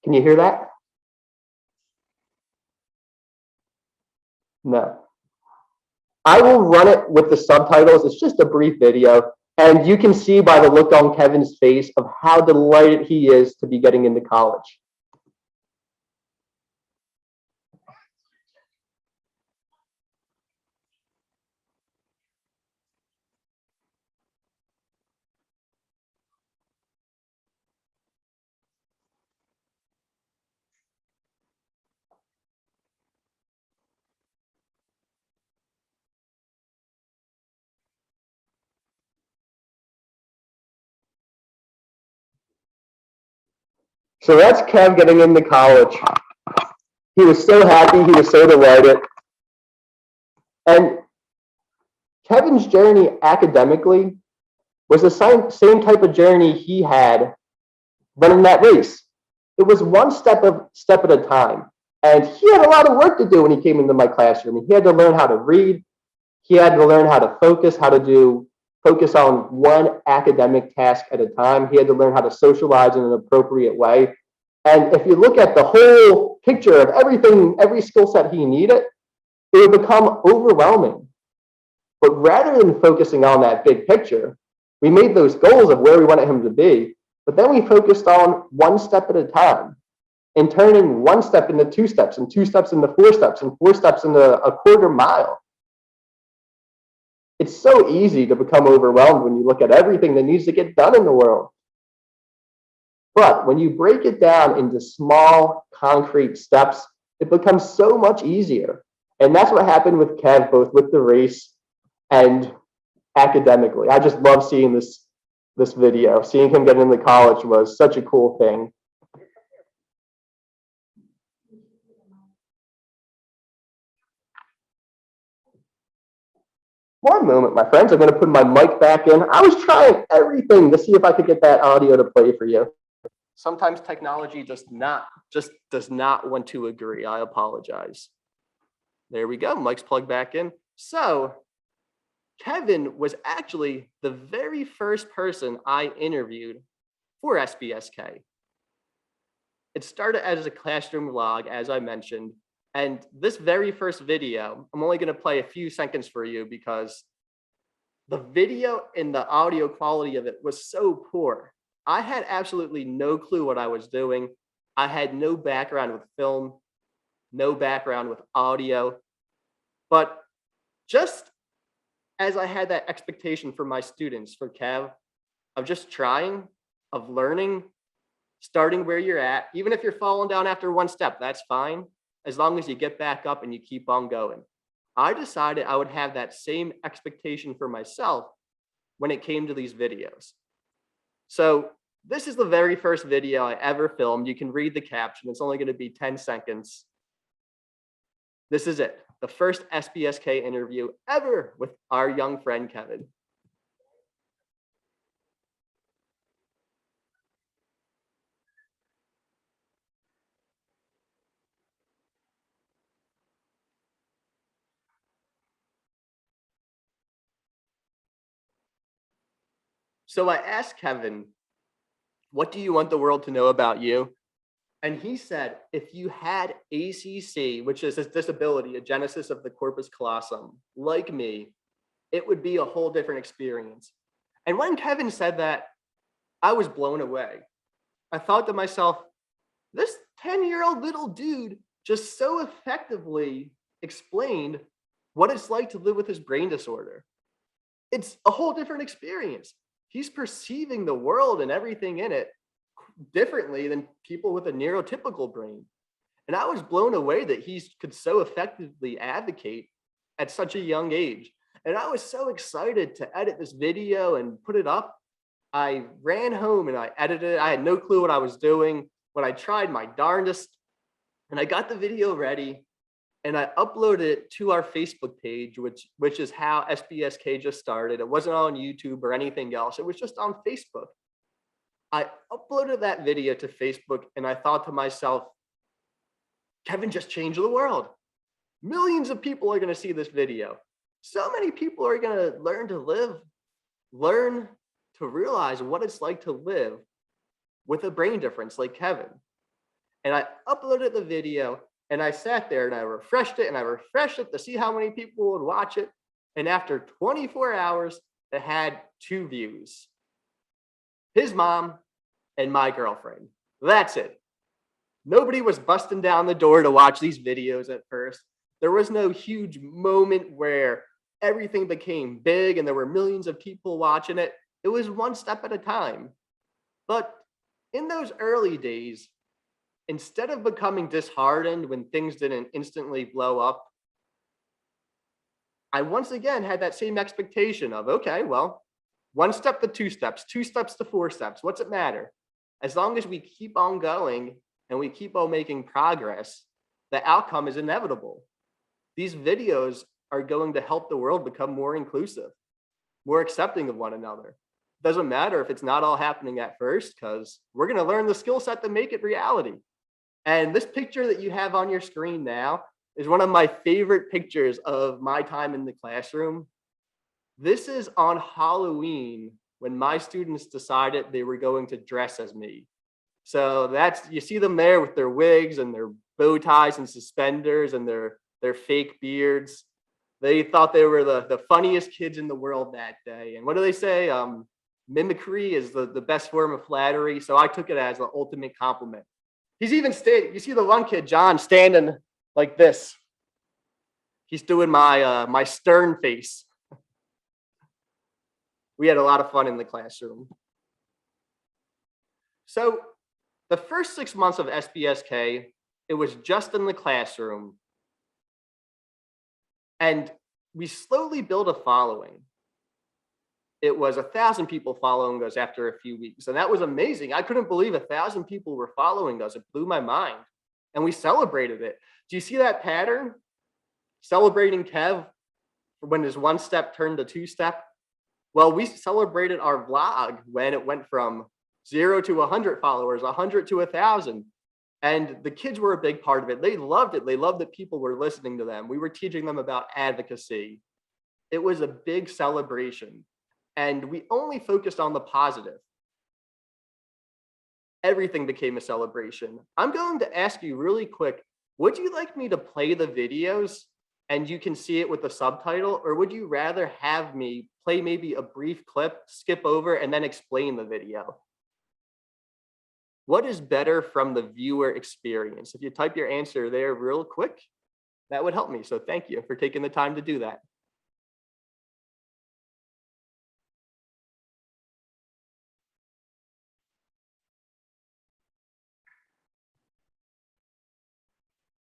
Can you hear that? No. I will run it with the subtitles. It's just a brief video. And you can see by the look on Kevin's face of how delighted he is to be getting into college. So that's Kev getting into college. He was so happy, he was so delighted. And Kevin's journey academically was the same type of journey he had running that race. It was one step at a time. And he had a lot of work to do when he came into my classroom. He had to learn how to read. He had to learn how to focus, focus on one academic task at a time. He had to learn how to socialize in an appropriate way. And if you look at the whole picture of everything, every skill set he needed, it would become overwhelming. But rather than focusing on that big picture, we made those goals of where we wanted him to be, but then we focused on one step at a time and turning one step into 2 steps and 2 steps into 4 steps and 4 steps into a quarter mile. It's so easy to become overwhelmed when you look at everything that needs to get done in the world. But when you break it down into small, concrete steps, it becomes so much easier. And that's what happened with Kev, both with the race and academically. I just love seeing this video. Seeing him get into college was such a cool thing. One moment, my friends. I'm going to put my mic back in. I was trying everything to see if I could get that audio to play for you. Sometimes technology just does not want to agree. I apologize. There we go. Mic's plugged back in. So Kevin was actually the very first person I interviewed for SBSK. It started as a classroom vlog, as I mentioned. And this very first video, I'm only going to play a few seconds for you because the video and the audio quality of it was so poor. I had absolutely no clue what I was doing. I had no background with film, no background with audio. But just as I had that expectation for my students, for Kev, of just trying, of learning, starting where you're at, even if you're falling down after one step, that's fine. As long as you get back up and you keep on going. I decided I would have that same expectation for myself when it came to these videos. So this is the very first video I ever filmed. You can read the caption. It's only going to be 10 seconds. This is it. The first SBSK interview ever with our young friend, Kevin. So I asked Kevin, what do you want the world to know about you? And he said, if you had ACC, which is a disability, a genesis of the corpus callosum, like me, it would be a whole different experience. And when Kevin said that, I was blown away. I thought to myself, this 10-year-old little dude just so effectively explained what it's like to live with his brain disorder. It's a whole different experience. He's perceiving the world and everything in it differently than people with a neurotypical brain. And I was blown away that he could so effectively advocate at such a young age. And I was so excited to edit this video and put it up. I ran home and I edited it. I had no clue what I was doing, but I tried my darndest and I got the video ready and I uploaded it to our Facebook page, which is how SBSK just started. It wasn't on YouTube or anything else. It was just on Facebook. I uploaded that video to Facebook and I thought to myself, Kevin just changed the world. Millions of people are going to see this video. So many people are going to learn to live, learn to realize what it's like to live with a brain difference like Kevin. And I uploaded the video and I sat there and I refreshed it and I refreshed it to see how many people would watch it. And after 24 hours, it had 2 views. His mom and my girlfriend. That's it. Nobody was busting down the door to watch these videos at first. There was no huge moment where everything became big and there were millions of people watching it. It was one step at a time. But in those early days, instead of becoming disheartened when things didn't instantly blow up, I once again had that same expectation of, okay, well, 1 step to 2 steps, 2 steps to 4 steps. What's it matter? As long as we keep on going and we keep on making progress, the outcome is inevitable. These videos are going to help the world become more inclusive, more accepting of one another. Doesn't matter if it's not all happening at first, because we're going to learn the skill set to make it reality. And this picture that you have on your screen now is one of my favorite pictures of my time in the classroom. This is on Halloween when my students decided they were going to dress as me. So that's, you see them there with their wigs and their bow ties and suspenders and their fake beards. They thought they were the funniest kids in the world that day. And what do they say? Mimicry is the best form of flattery. So I took it as the ultimate compliment. He's even you see the one kid, John, standing like this. He's doing my stern face. We had a lot of fun in the classroom. So the first 6 months of SBSK, it was just in the classroom. And we slowly built a following. It was 1,000 people following us after a few weeks. And that was amazing. I couldn't believe 1,000 people were following us. It blew my mind. And we celebrated it. Do you see that pattern? Celebrating Kev when his 1-step turned to 2-step. Well, we celebrated our vlog when it went from 0 to 100 followers, 100 to 1,000. And the kids were a big part of it. They loved it. They loved that people were listening to them. We were teaching them about advocacy. It was a big celebration. And we only focused on the positive. Everything became a celebration. I'm going to ask you really quick, would you like me to play the videos and you can see it with the subtitle, or would you rather have me play maybe a brief clip, skip over, and then explain the video? What is better from the viewer experience? If you type your answer there real quick, that would help me. So thank you for taking the time to do that.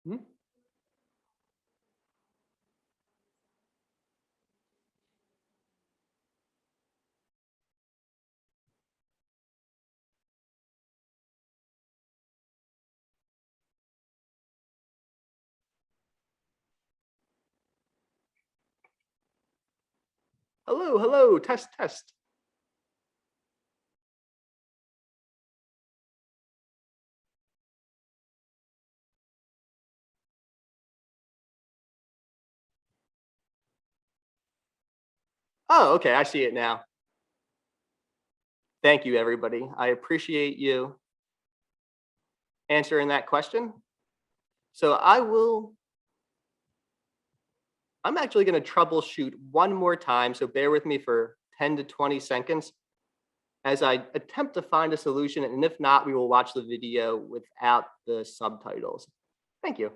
Hmm? Hello, hello, test, test. Oh, okay, I see it now. Thank you, everybody. I appreciate you answering that question. So I'm actually going to troubleshoot one more time. So bear with me for 10 to 20 seconds as I attempt to find a solution. And if not, we will watch the video without the subtitles. Thank you.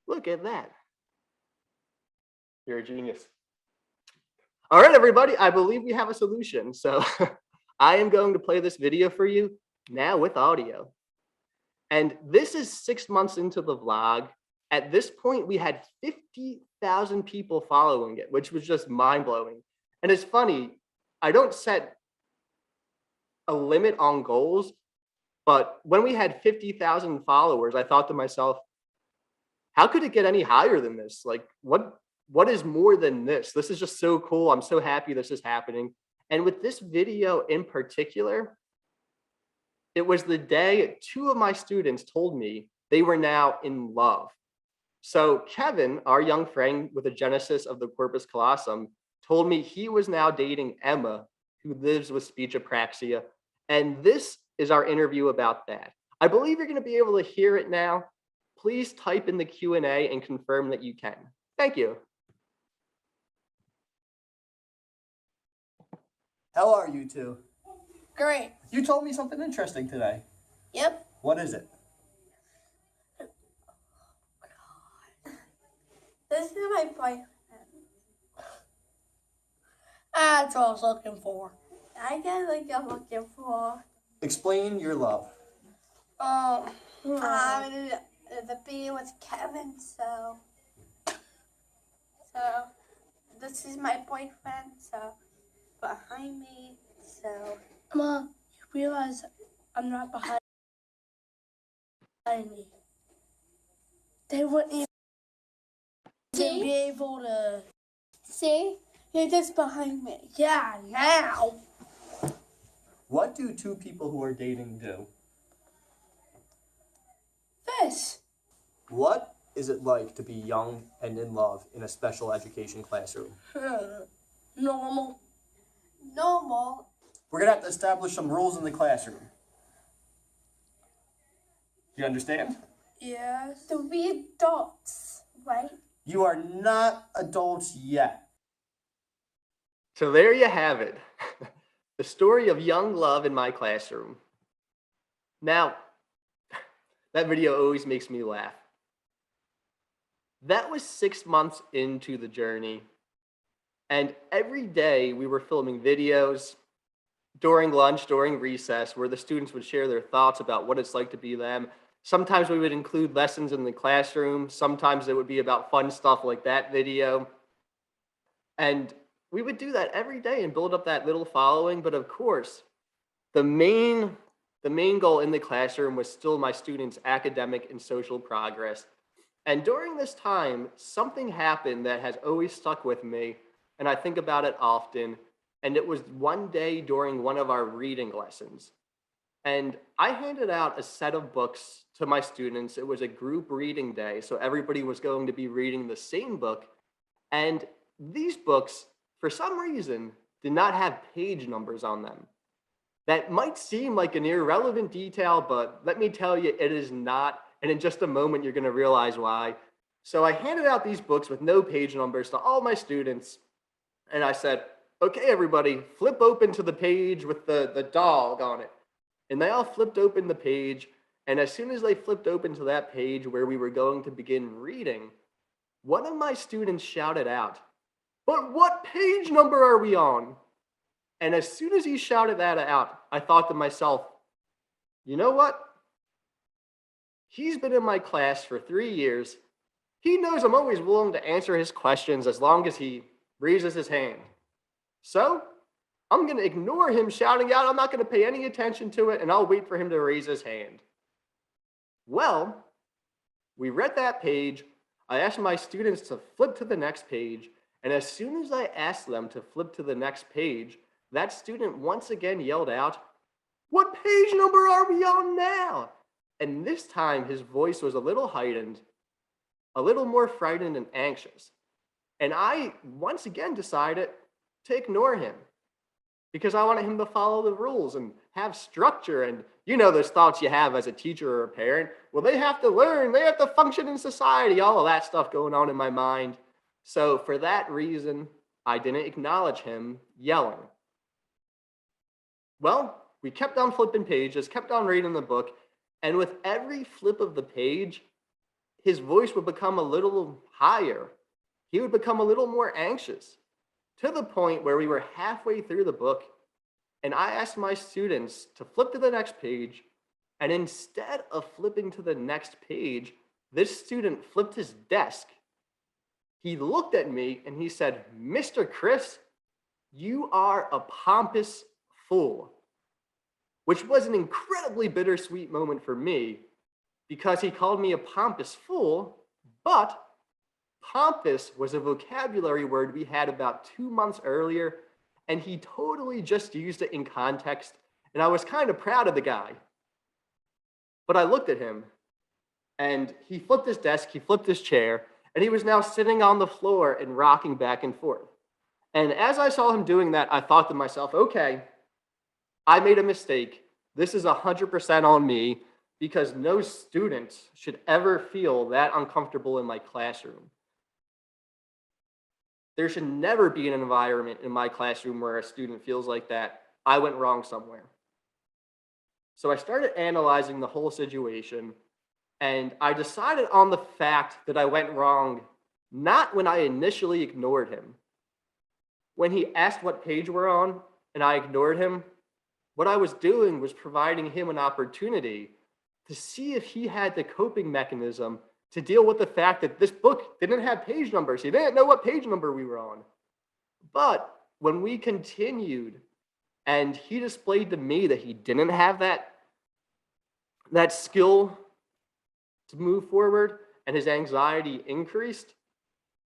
Look at that. You're a genius. All right, everybody, I believe we have a solution. So I am going to play this video for you now with audio. And this is 6 months into the vlog. At this point, we had 50,000 people following it, which was just mind blowing. And it's funny, I don't set a limit on goals, but when we had 50,000 followers, I thought to myself, how could it get any higher than this? Like, what is more than this? This is just so cool. I'm so happy this is happening. And with this video in particular, it was the day 2 of my students told me they were now in love. So Kevin, our young friend with the genesis of the corpus callosum, told me he was now dating Emma, who lives with speech apraxia. And this is our interview about that. I believe you're going to be able to hear it now. Please type in the Q&A and confirm that you can. Thank you. How are you two? Great. You told me something interesting today. Yep. What is it? This is my boyfriend. That's what I was looking for. I get like I'm looking for. Explain your love. Um, the B was Kevin, so this is my boyfriend, so behind me, so you realize I'm not behind me. They wouldn't even be able to see. You're just behind me. Yeah, now. What do two people who are dating do? This. What is it like to be young and in love in a special education classroom? Normal. Normal. We're going to have to establish some rules in the classroom. You understand? Yes. To be adults, right? You are not adults yet. So there you have it. The story of young love in my classroom. Now, that video always makes me laugh. That was 6 months into the journey. And every day we were filming videos during lunch, during recess, where the students would share their thoughts about what it's like to be them. Sometimes we would include lessons in the classroom. Sometimes it would be about fun stuff like that video. And we would do that every day and build up that little following. But of course, the main goal in the classroom was still my students' academic and social progress. And during this time, something happened that has always stuck with me, and I think about it often. And it was one day during one of our reading lessons. And I handed out a set of books to my students. It was a group reading day, so everybody was going to be reading the same book. And these books, for some reason, did not have page numbers on them. That might seem like an irrelevant detail, but let me tell you, it is not. And in just a moment, you're going to realize why. So I handed out these books with no page numbers to all my students. And I said, okay, everybody, flip open to the page with the dog on it. And they all flipped open the page. And as soon as they flipped open to that page where we were going to begin reading, one of my students shouted out, "But what page number are we on?" And as soon as he shouted that out, I thought to myself, you know what? He's been in my class for 3 years. He knows I'm always willing to answer his questions as long as he raises his hand. So I'm going to ignore him shouting out. I'm not going to pay any attention to it, and I'll wait for him to raise his hand. Well, we read that page. I asked my students to flip to the next page, and as soon as I asked them to flip to the next page, that student once again yelled out, "What page number are we on now?" And this time his voice was a little heightened, a little more frightened and anxious. And I once again decided to ignore him because I wanted him to follow the rules and have structure. And you know those thoughts you have as a teacher or a parent. Well, they have to learn, they have to function in society, all of that stuff going on in my mind. So for that reason, I didn't acknowledge him yelling. Well, we kept on flipping pages, kept on reading the book, and with every flip of the page, his voice would become a little higher. He would become a little more anxious, to the point where we were halfway through the book, and I asked my students to flip to the next page, and instead of flipping to the next page, this student flipped his desk. He looked at me and he said, "Mr. Chris, you are a pompous fool," which was an incredibly bittersweet moment for me because he called me a pompous fool, but pompous was a vocabulary word we had about 2 months earlier, and he totally just used it in context, and I was kind of proud of the guy. But I looked at him, and he flipped his desk, he flipped his chair, and he was now sitting on the floor and rocking back and forth. And as I saw him doing that, I thought to myself, okay, I made a mistake. This is 100% on me because no student should ever feel that uncomfortable in my classroom. There should never be an environment in my classroom where a student feels like that. I went wrong somewhere. So I started analyzing the whole situation, and I decided on the fact that I went wrong not when I initially ignored him. When he asked what page we're on and I ignored him, what I was doing was providing him an opportunity to see if he had the coping mechanism to deal with the fact that this book didn't have page numbers. He didn't know what page number we were on. But when we continued and he displayed to me that he didn't have that skill to move forward and his anxiety increased,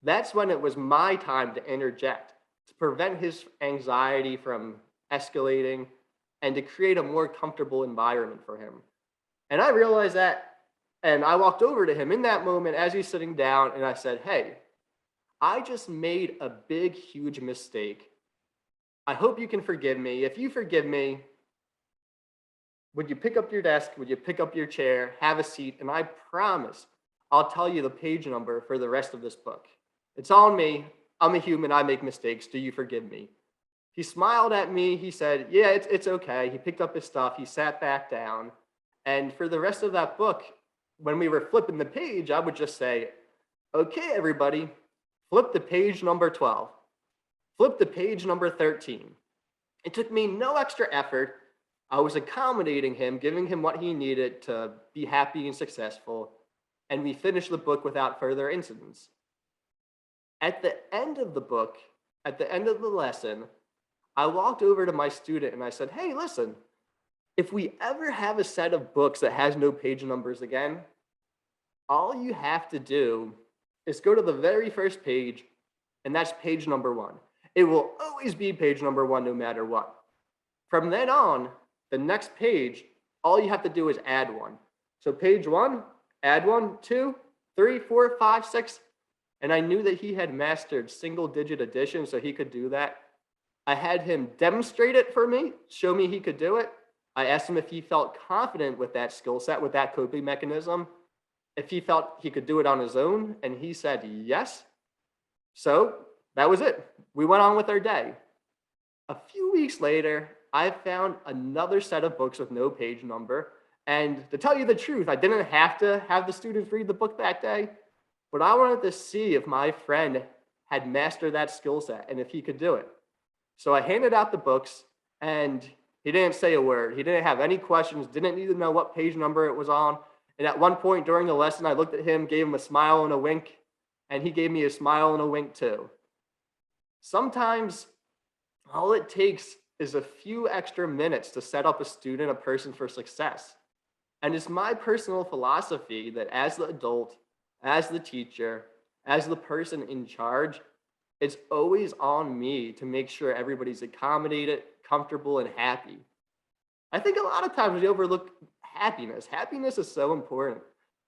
that's when it was my time to interject, to prevent his anxiety from escalating and to create a more comfortable environment for him. And I realized that, and I walked over to him in that moment as he's sitting down, and I said, hey, I just made a big, huge mistake. I hope you can forgive me. If you forgive me, would you pick up your desk? Would you pick up your chair, have a seat? And I promise I'll tell you the page number for the rest of this book. It's on me. I'm a human. I make mistakes. Do you forgive me? He smiled at me. He said, yeah, it's okay. He picked up his stuff. He sat back down. And for the rest of that book, when we were flipping the page, I would just say, okay, everybody, flip to page number 12. Flip to page number 13. It took me no extra effort. I was accommodating him, giving him what he needed to be happy and successful. And we finished the book without further incidents. At the end of the book, at the end of the lesson, I walked over to my student and I said, hey, listen, if we ever have a set of books that has no page numbers again, all you have to do is go to the very first page, and that's page number 1. It will always be page number 1 no matter what. From then on, the next page, all you have to do is add one. So page 1, add 1, 2, 3, 4, 5, 6. And I knew that he had mastered single-digit addition, so he could do that. I had him demonstrate it for me, show me he could do it. I asked him if he felt confident with that skill set, with that coping mechanism, if he felt he could do it on his own, and he said yes. So that was it. We went on with our day. A few weeks later, I found another set of books with no page number. And to tell you the truth, I didn't have to have the students read the book that day, but I wanted to see if my friend had mastered that skill set and if he could do it. So I handed out the books, and he didn't say a word. He didn't have any questions, didn't need to know what page number it was on. And at one point during the lesson, I looked at him, gave him a smile and a wink, and he gave me a smile and a wink too. Sometimes all it takes is a few extra minutes to set up a student, a person for success. And it's my personal philosophy that as the adult, as the teacher, as the person in charge, it's always on me to make sure everybody's accommodated, comfortable, and happy. I think a lot of times we overlook happiness. Happiness is so important.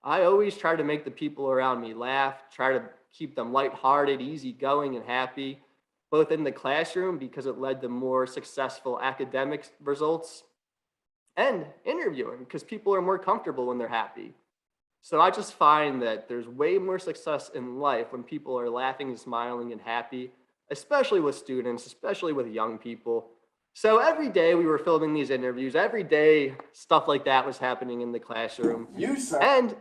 I always try to make the people around me laugh, try to keep them lighthearted, easygoing, and happy, both in the classroom because it led to more successful academic results, and interviewing because people are more comfortable when they're happy. So I just find that there's way more success in life when people are laughing and smiling and happy, especially with students, especially with young people. So every day we were filming these interviews, every day stuff like that was happening in the classroom. And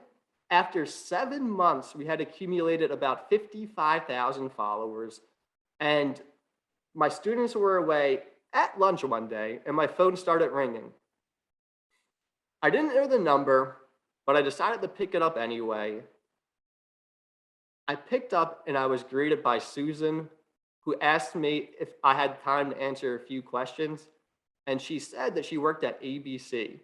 after 7 months, we had accumulated about 55,000 followers. And my students were away at lunch one day, and my phone started ringing. I didn't know the number, but I decided to pick it up anyway. I picked up and I was greeted by Susan, who asked me if I had time to answer a few questions. And she said that she worked at ABC.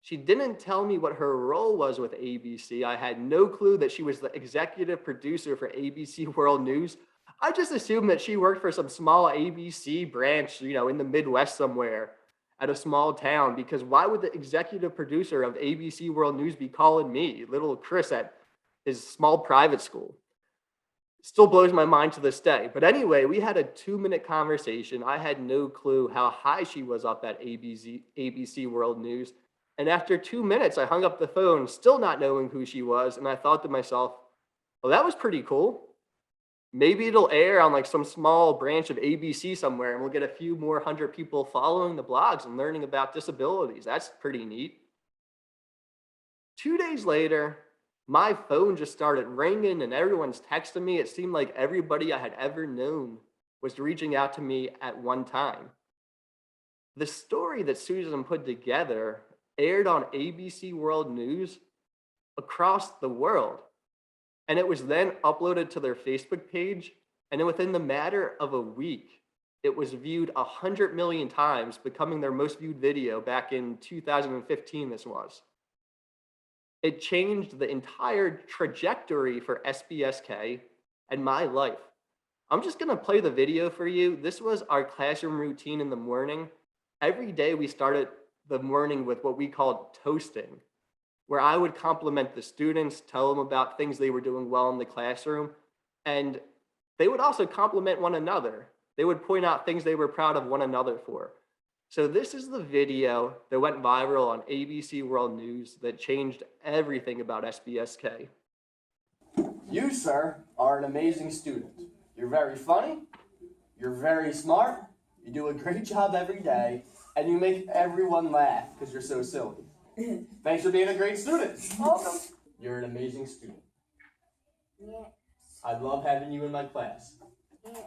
She didn't tell me what her role was with ABC. I had no clue that she was the executive producer for ABC World News. I just assumed that she worked for some small ABC branch, in the Midwest somewhere at a small town, because why would the executive producer of ABC World News be calling me, little Chris, at his small private school? Still blows my mind to this day. But anyway, we had a 2-minute conversation. I had no clue how high she was up at ABC World News. And after 2 minutes, I hung up the phone, still not knowing who she was. And I thought to myself, well, that was pretty cool. Maybe it'll air on some small branch of ABC somewhere, and we'll get a few more 100 people following the blogs and learning about disabilities. That's pretty neat. 2 days later, my phone just started ringing and everyone's texting me. It seemed like everybody I had ever known was reaching out to me at one time. The story that Susan put together aired on ABC World News across the world. And it was then uploaded to their Facebook page. And then within the matter of a week, it was viewed 100 million times, becoming their most viewed video back in 2015, this was. It changed the entire trajectory for SBSK and my life. I'm just gonna play the video for you. This was our classroom routine in the morning. Every day we started the morning with what we called toasting, where I would compliment the students, tell them about things they were doing well in the classroom, and they would also compliment one another. They would point out things they were proud of one another for. So this is the video that went viral on ABC World News that changed everything about SBSK. You, sir, are an amazing student. You're very funny, you're very smart, you do a great job every day, and you make everyone laugh because you're so silly. Thanks for being a great student. Welcome. You're an amazing student. Yes. I love having you in my class. Yes.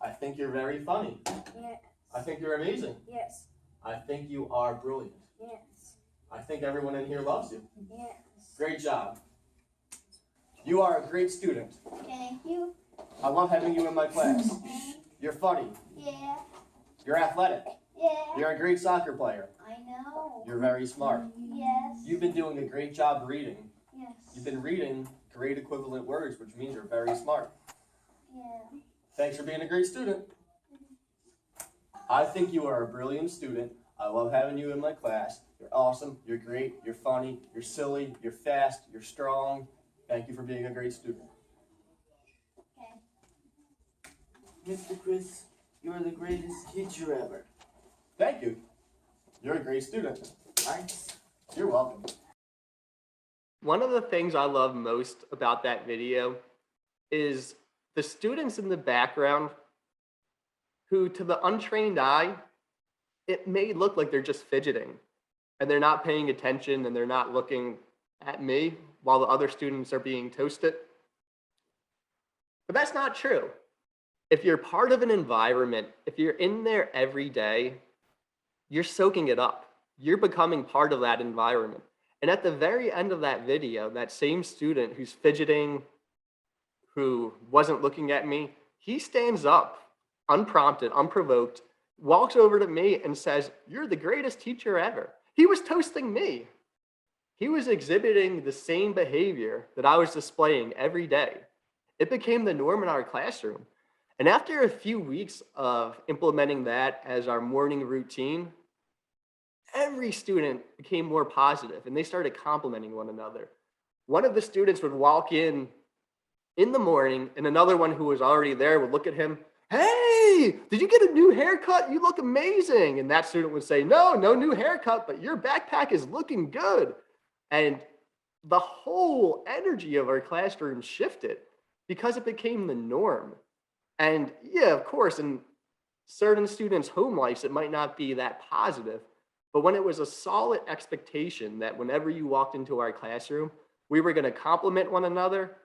I think you're very funny. Yes. I think you're amazing. Yes. I think you are brilliant. Yes. I think everyone in here loves you. Yes. Great job. You are a great student. Thank you. I love having you in my class. You're funny. Yeah. You're athletic. Yeah. You're a great soccer player. I know. You're very smart. Yes. You've been doing a great job reading. Yes. You've been reading great equivalent words, which means you're very smart. Yeah. Thanks for being a great student. I think you are a brilliant student. I love having you in my class. You're awesome. You're great. You're funny. You're silly. You're fast. You're strong. Thank you for being a great student. Mr. Chris, you're the greatest teacher ever. Thank you. You're a great student. Thanks. You're welcome. One of the things I love most about that video is the students in the background who, to the untrained eye, it may look like they're just fidgeting and they're not paying attention and they're not looking at me while the other students are being toasted. But that's not true. If you're part of an environment, if you're in there every day, you're soaking it up. You're becoming part of that environment. And at the very end of that video, that same student who's fidgeting, who wasn't looking at me, he stands up, unprompted, unprovoked, walks over to me and says, "You're the greatest teacher ever." He was toasting me. He was exhibiting the same behavior that I was displaying every day. It became the norm in our classroom. And after a few weeks of implementing that as our morning routine, every student became more positive and they started complimenting one another. One of the students would walk in the morning and another one who was already there would look at him, "Hey, did you get a new haircut? You look amazing." And that student would say, no new haircut, but your backpack is looking good." And the whole energy of our classroom shifted because it became the norm. And yeah, of course, in certain students' home lives, it might not be that positive. But when it was a solid expectation that whenever you walked into our classroom, we were going to compliment one another,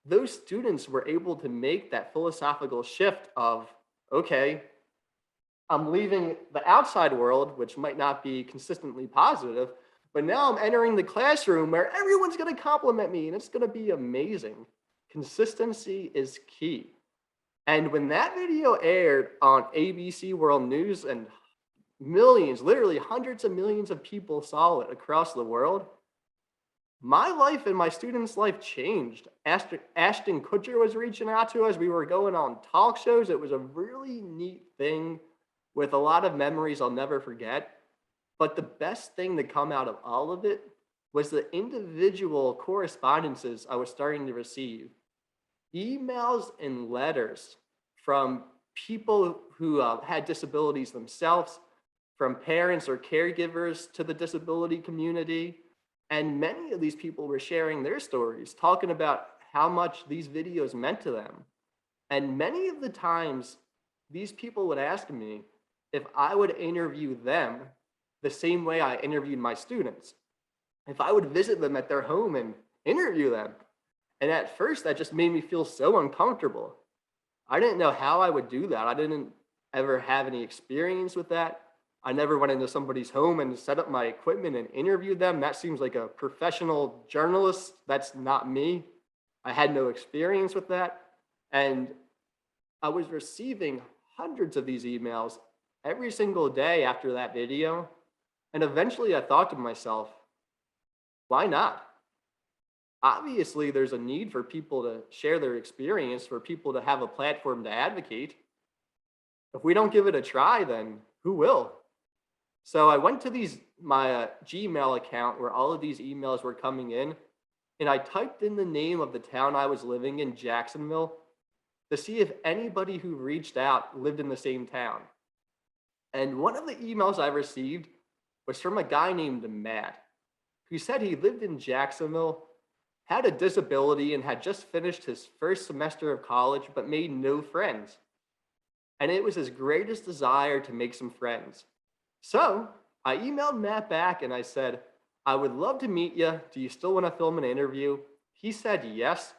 those students were able to make that philosophical shift of, okay, I'm leaving the outside world, which might not be consistently positive, but now I'm entering the classroom where everyone's going to compliment me and it's going to be amazing. Consistency is key. And when that video aired on ABC World News and millions, literally hundreds of millions of people saw it across the world, my life and my students' life changed. Ashton Kutcher was reaching out to us. We were going on talk shows. It was a really neat thing with a lot of memories I'll never forget. But the best thing to come out of all of it was the individual correspondences I was starting to receive. Emails and letters from people who had disabilities themselves, from parents or caregivers to the disability community. And many of these people were sharing their stories, talking about how much these videos meant to them. And many of the times, these people would ask me if I would interview them the same way I interviewed my students. If I would visit them at their home and interview them. And at first, that just made me feel so uncomfortable. I didn't know how I would do that. I didn't ever have any experience with that. I never went into somebody's home and set up my equipment and interviewed them. That seems like a professional journalist. That's not me. I had no experience with that. And I was receiving hundreds of these emails every single day after that video. And eventually I thought to myself, why not? Obviously, there's a need for people to share their experience, for people to have a platform to advocate. If we don't give it a try, then who will? So I went to my Gmail account where all of these emails were coming in, and I typed in the name of the town I was living in, Jacksonville, to see if anybody who reached out lived in the same town. And one of the emails I received was from a guy named Matt, who said he lived in Jacksonville, had a disability, and had just finished his first semester of college, but made no friends. And it was his greatest desire to make some friends. So I emailed Matt back and I said, I would love to meet you. Do you still want to film an interview? He said yes.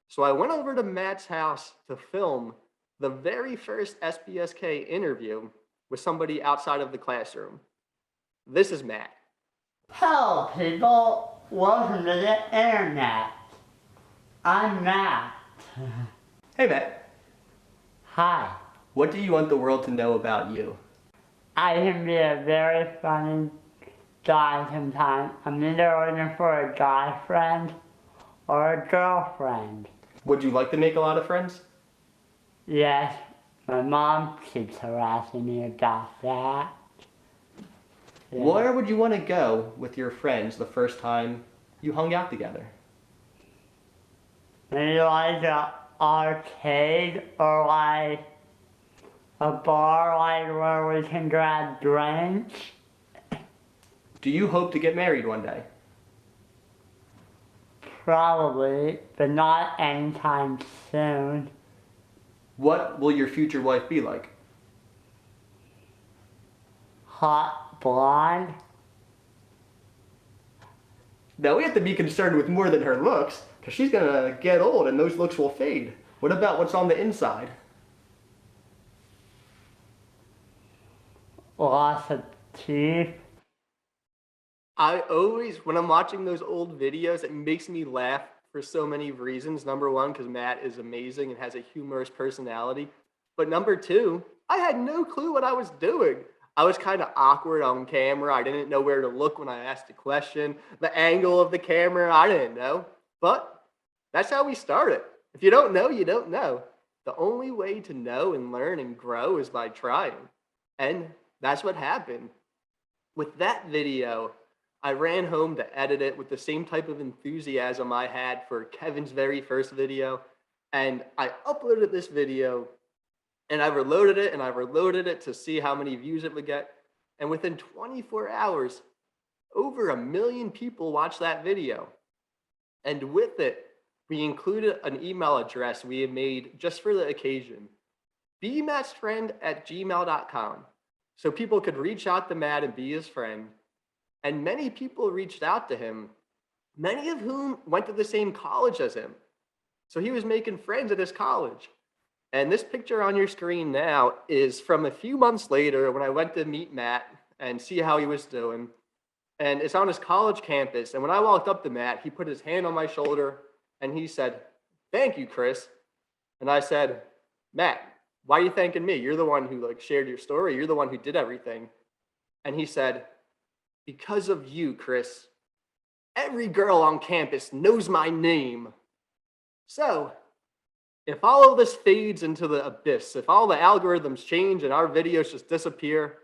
So I went over to Matt's house to film the very first SBSK interview with somebody outside of the classroom. This is Matt. Hello people, welcome to the internet. I'm Matt. Hey Matt, Hi. what do you want the world to know about you? I can be a very funny guy sometimes. I'm either looking for a guy friend or a girlfriend. Would you like to make a lot of friends? Yes, my mom keeps harassing me about that. Yeah. Where would you want to go with your friends the first time you hung out together? Maybe like an arcade or like a bar like where we can grab drinks. Do you hope to get married one day? Probably, but not anytime soon. What will your future wife be like? Hot blonde? Now we have to be concerned with more than her looks, because she's gonna get old and those looks will fade. What about what's on the inside? Lots of teeth. I always, when I'm watching those old videos, it makes me laugh for so many reasons. Number one, because Matt is amazing and has a humorous personality. But number two, I had no clue what I was doing. I was kind of awkward on camera. I didn't know where to look when I asked a question. The angle of the camera, I didn't know. But that's how we started. If you don't know, you don't know. The only way to know and learn and grow is by trying. And that's what happened. With that video, I ran home to edit it with the same type of enthusiasm I had for Kevin's very first video. And I uploaded this video and I reloaded it and I reloaded it to see how many views it would get. And within 24 hours, over 1 million people watched that video. And with it, we included an email address we had made just for the occasion, bmattsfriend@gmail.com. So people could reach out to Matt and be his friend. And many people reached out to him, many of whom went to the same college as him. So he was making friends at his college. And this picture on your screen now is from a few months later when I went to meet Matt and see how he was doing. And it's on his college campus. And when I walked up to Matt, he put his hand on my shoulder and he said, "Thank you, Chris." And I said, "Matt, why are you thanking me? You're the one who shared your story. You're the one who did everything." And he said, "Because of you, Chris, every girl on campus knows my name." So if all of this fades into the abyss, if all the algorithms change and our videos just disappear,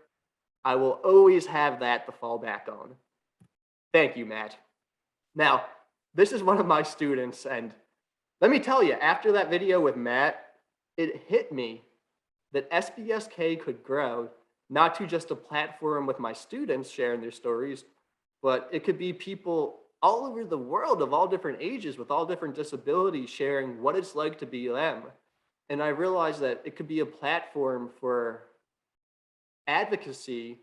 I will always have that to fall back on. Thank you, Matt. Now, this is one of my students, and let me tell you, after that video with Matt, it hit me that SBSK could grow not to just a platform with my students sharing their stories, but it could be people all over the world of all different ages with all different disabilities sharing what it's like to be them. And I realized that it could be a platform for advocacy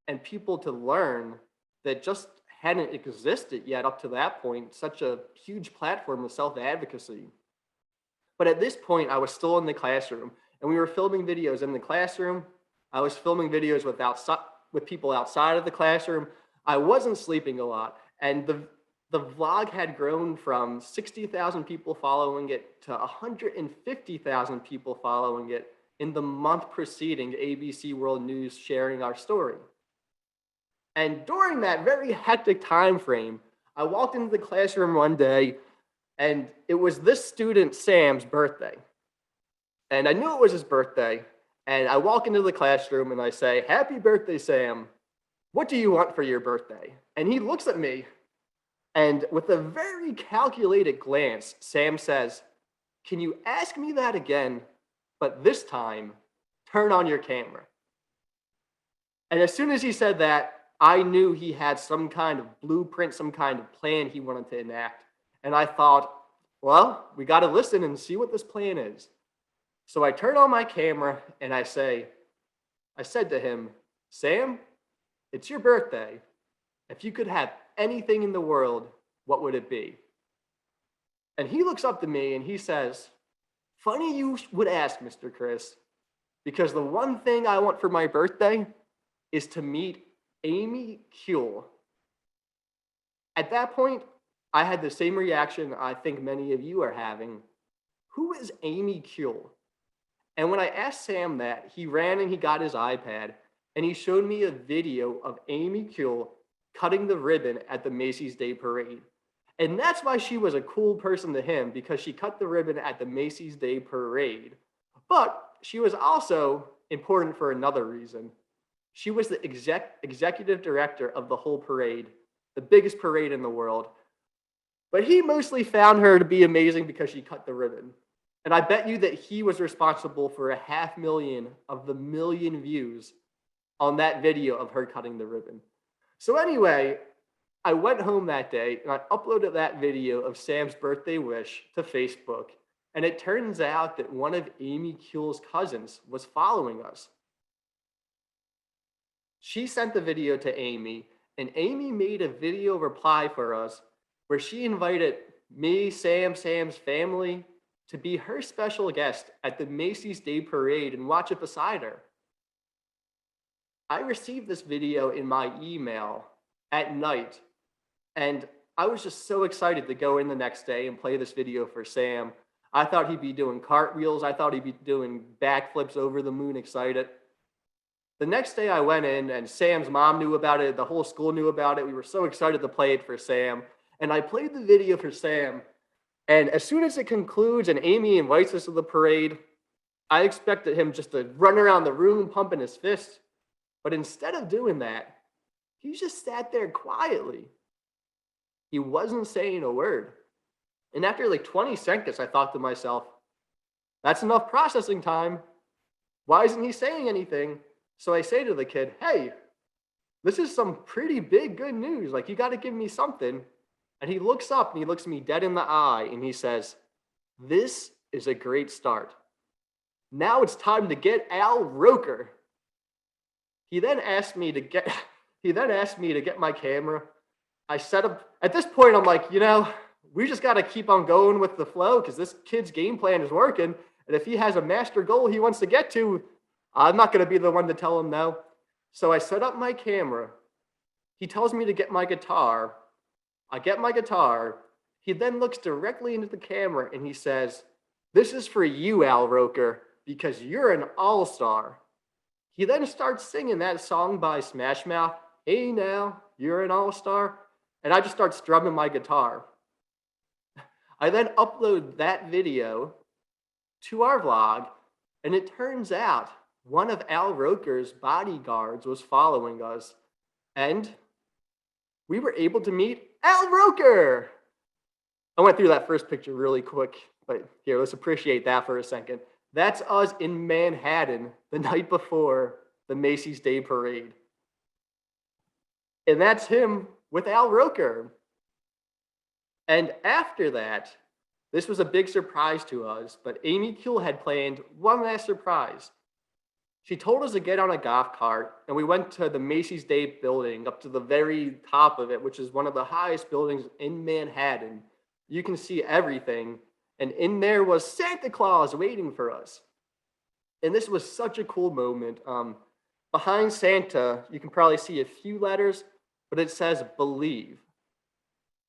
and people to learn that just hadn't existed yet up to that point, such a huge platform of self-advocacy. But at this point, I was still in the classroom and we were filming videos in the classroom I was filming videos with people outside of the classroom. I wasn't sleeping a lot. And the vlog had grown from 60,000 people following it to 150,000 people following it in the month preceding ABC World News sharing our story. And during that very hectic time frame, I walked into the classroom one day, and it was this student, Sam's, birthday. And I knew it was his birthday, and I walk into the classroom and I say, "Happy birthday, Sam. What do you want for your birthday?" And he looks at me, and with a very calculated glance, Sam says, "Can you ask me that again? But this time, turn on your camera." And as soon as he said that, I knew he had some kind of blueprint, some kind of plan he wanted to enact. And I thought, well, we got to listen and see what this plan is. So I turn on my camera and I said to him, "Sam, it's your birthday. If you could have anything in the world, what would it be?" And he looks up to me and he says, "Funny you would ask, Mr. Chris, because the one thing I want for my birthday is to meet Amy Kuehl." At that point, I had the same reaction I think many of you are having. Who is Amy Kuehl? And when I asked Sam that, he ran and he got his iPad and he showed me a video of Amy Kuehl cutting the ribbon at the Macy's Day Parade. And that's why she was a cool person to him, because she cut the ribbon at the Macy's Day Parade. But she was also important for another reason. She was the executive director of the whole parade, the biggest parade in the world. But he mostly found her to be amazing because she cut the ribbon. And I bet you that he was responsible for 500,000 of the million views on that video of her cutting the ribbon. So anyway, I went home that day and I uploaded that video of Sam's birthday wish to Facebook. And it turns out that one of Amy Kuehl's cousins was following us. She sent the video to Amy, and Amy made a video reply for us where she invited me, Sam's family, to be her special guest at the Macy's Day Parade and watch it beside her. I received this video in my email at night, and I was just so excited to go in the next day and play this video for Sam. I thought he'd be doing cartwheels. I thought he'd be doing backflips over the moon excited. The next day I went in and Sam's mom knew about it. The whole school knew about it. We were so excited to play it for Sam. And I played the video for Sam. And as soon as it concludes and Amy invites us to the parade, I expected him just to run around the room pumping his fists. But instead of doing that, he just sat there quietly. He wasn't saying a word. And after like 20 seconds, I thought to myself, that's enough processing time. Why isn't he saying anything? So I say to the kid, "Hey, this is some pretty big good news. Like, you got to give me something." And he looks up and he looks me dead in the eye and he says, "This is a great start. Now it's time to get Al Roker." He then asked me to get my camera. I set up, at this point, I'm like, we just got to keep on going with the flow because this kid's game plan is working. And if he has a master goal he wants to get to, I'm not going to be the one to tell him no. So I set up my camera. He tells me to get my guitar. I get my guitar. He then looks directly into the camera and he says, "This is for you, Al Roker, because you're an all-star." He then starts singing that song by Smash Mouth, "Hey now, you're an all-star." And I just start strumming my guitar. I then upload that video to our vlog, and it turns out one of Al Roker's bodyguards was following us, and we were able to meet Al Roker. I went through that first picture really quick, but here, let's appreciate that for a second. That's us in Manhattan the night before the Macy's Day Parade. And that's him with Al Roker. And after that, this was a big surprise to us, but Amy Kuehl had planned one last surprise. She told us to get on a golf cart, and we went to the Macy's Day building, up to the very top of it, which is one of the highest buildings in Manhattan. You can see everything, and in there was Santa Claus waiting for us. And this was such a cool moment. behind Santa, you can probably see a few letters, but it says believe.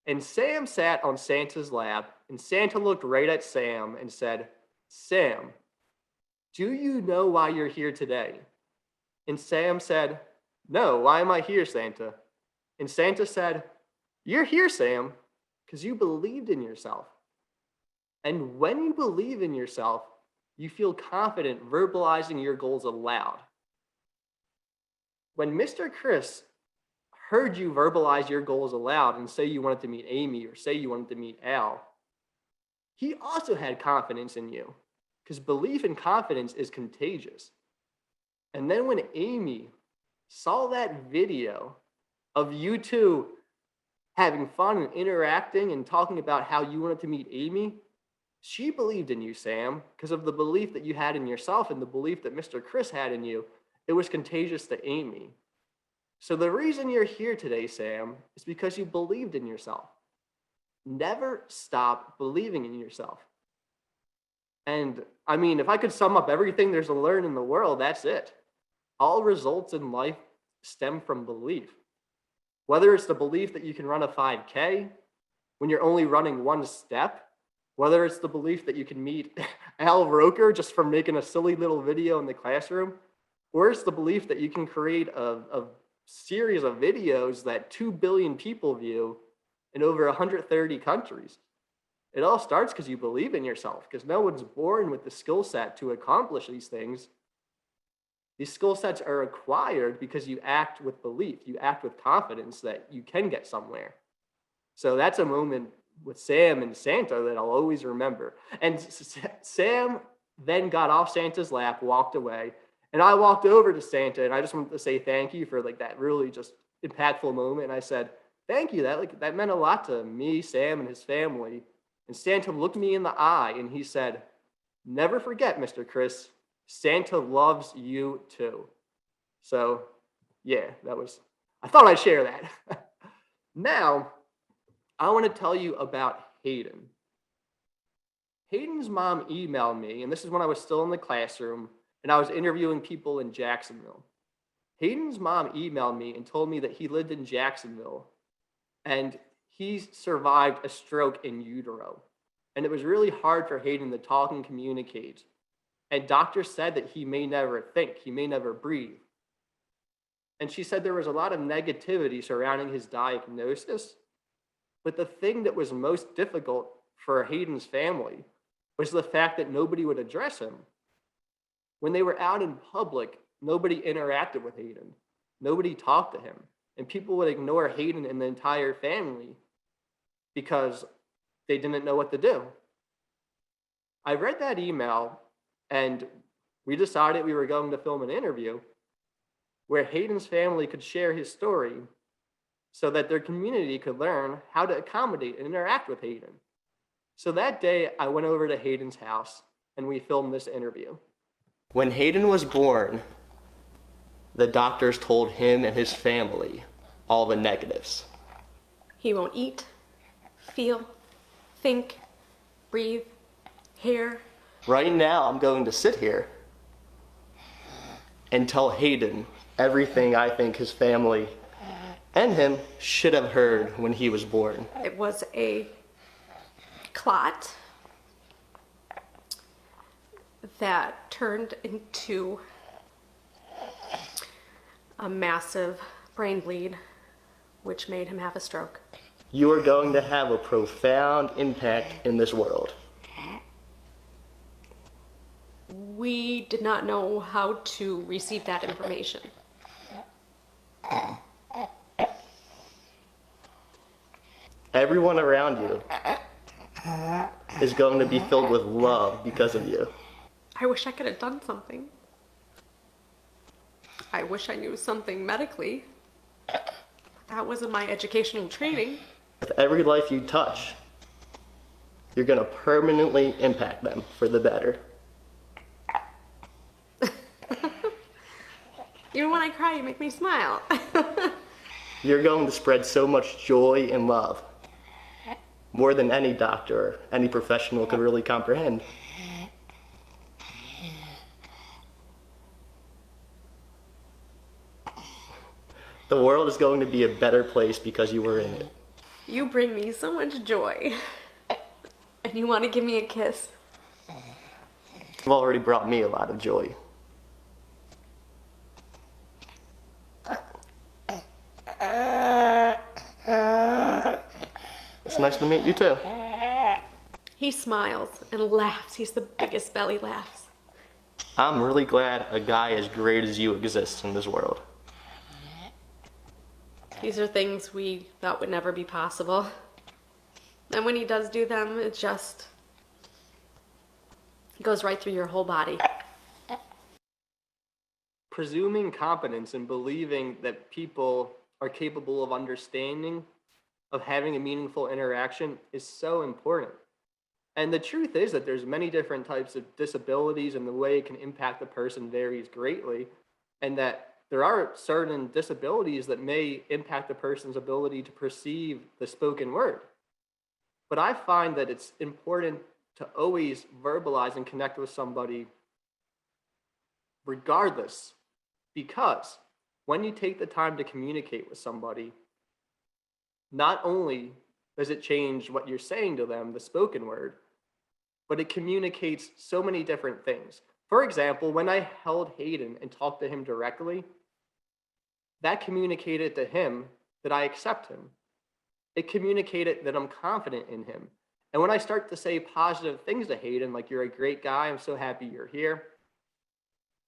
And Sam sat on Santa's lap, and Santa looked right at Sam and said, Sam, do you know why you're here today? And Sam said, no, why am I here, Santa? And Santa said, you're here, Sam, because you believed in yourself. And when you believe in yourself, you feel confident verbalizing your goals aloud. When Mr. Chris heard you verbalize your goals aloud and say you wanted to meet Amy or say you wanted to meet Al, he also had confidence in you, because belief and confidence is contagious. And then when Amy saw that video of you two having fun and interacting and talking about how you wanted to meet Amy, she believed in you, Sam, because of the belief that you had in yourself and the belief that Mr. Chris had in you. It was contagious to Amy. So the reason you're here today, Sam, is because you believed in yourself. Never stop believing in yourself. And I mean, if I could sum up everything there's to learn in the world, that's it. All results in life stem from belief. Whether it's the belief that you can run a 5K when you're only running one step, whether it's the belief that you can meet Al Roker just from making a silly little video in the classroom, or it's the belief that you can create a series of videos that 2 billion people view in over 130 countries. It all starts because you believe in yourself, because no one's born with the skill set to accomplish these things. These skill sets are acquired because you act with belief. You act with confidence that you can get somewhere. So that's a moment with Sam and Santa that I'll always remember. And Sam then got off Santa's lap, walked away, and I walked over to Santa, and I just wanted to say thank you for like that really just impactful moment. And I said, thank you. That meant a lot to me, Sam, and his family. And Santa looked me in the eye, and he said, never forget, Mr. Chris, Santa loves you too. So yeah, I thought I'd share that. Now, I want to tell you about Hayden. Hayden's mom emailed me, and this is when I was still in the classroom, and I was interviewing people in Jacksonville. Hayden's mom emailed me and told me that he lived in Jacksonville, and he survived a stroke in utero. And it was really hard for Hayden to talk and communicate. And doctors said that he may never think, he may never breathe. And she said there was a lot of negativity surrounding his diagnosis. But the thing that was most difficult for Hayden's family was the fact that nobody would address him. When they were out in public, nobody interacted with Hayden. Nobody talked to him. And people would ignore Hayden and the entire family because they didn't know what to do. I read that email, and we decided we were going to film an interview where Hayden's family could share his story so that their community could learn how to accommodate and interact with Hayden. So that day, I went over to Hayden's house, and we filmed this interview. When Hayden was born, the doctors told him and his family all the negatives. He won't eat, feel, think, breathe, hear. Right now, I'm going to sit here and tell Hayden everything I think his family and him should have heard when he was born. It was a clot that turned into a massive brain bleed, which made him have a stroke. You are going to have a profound impact in this world. We did not know how to receive that information. Everyone around you is going to be filled with love because of you. I wish I could have done something. I wish I knew something medically. That wasn't my educational training. With every life you touch, you're going to permanently impact them for the better. Even when I cry, you make me smile. You're going to spread so much joy and love, more than any doctor or any professional could really comprehend. The world is going to be a better place because you were in it. You bring me so much joy. And you want to give me a kiss? You've already brought me a lot of joy. It's nice to meet you too. He smiles and laughs. He's the biggest belly laughs. I'm really glad a guy as great as you exists in this world. These are things we thought would never be possible. And when he does do them, it just goes right through your whole body. Presuming competence and believing that people are capable of understanding, of having a meaningful interaction is so important. And the truth is that there's many different types of disabilities, and the way it can impact the person varies greatly. And that there are certain disabilities that may impact the person's ability to perceive the spoken word. But I find that it's important to always verbalize and connect with somebody regardless, because when you take the time to communicate with somebody, not only does it change what you're saying to them, the spoken word, but it communicates so many different things. For example, when I held Hayden and talked to him directly, that communicated to him that I accept him. It communicated that I'm confident in him. And when I start to say positive things to Hayden, like, "You're a great guy, I'm so happy you're here,"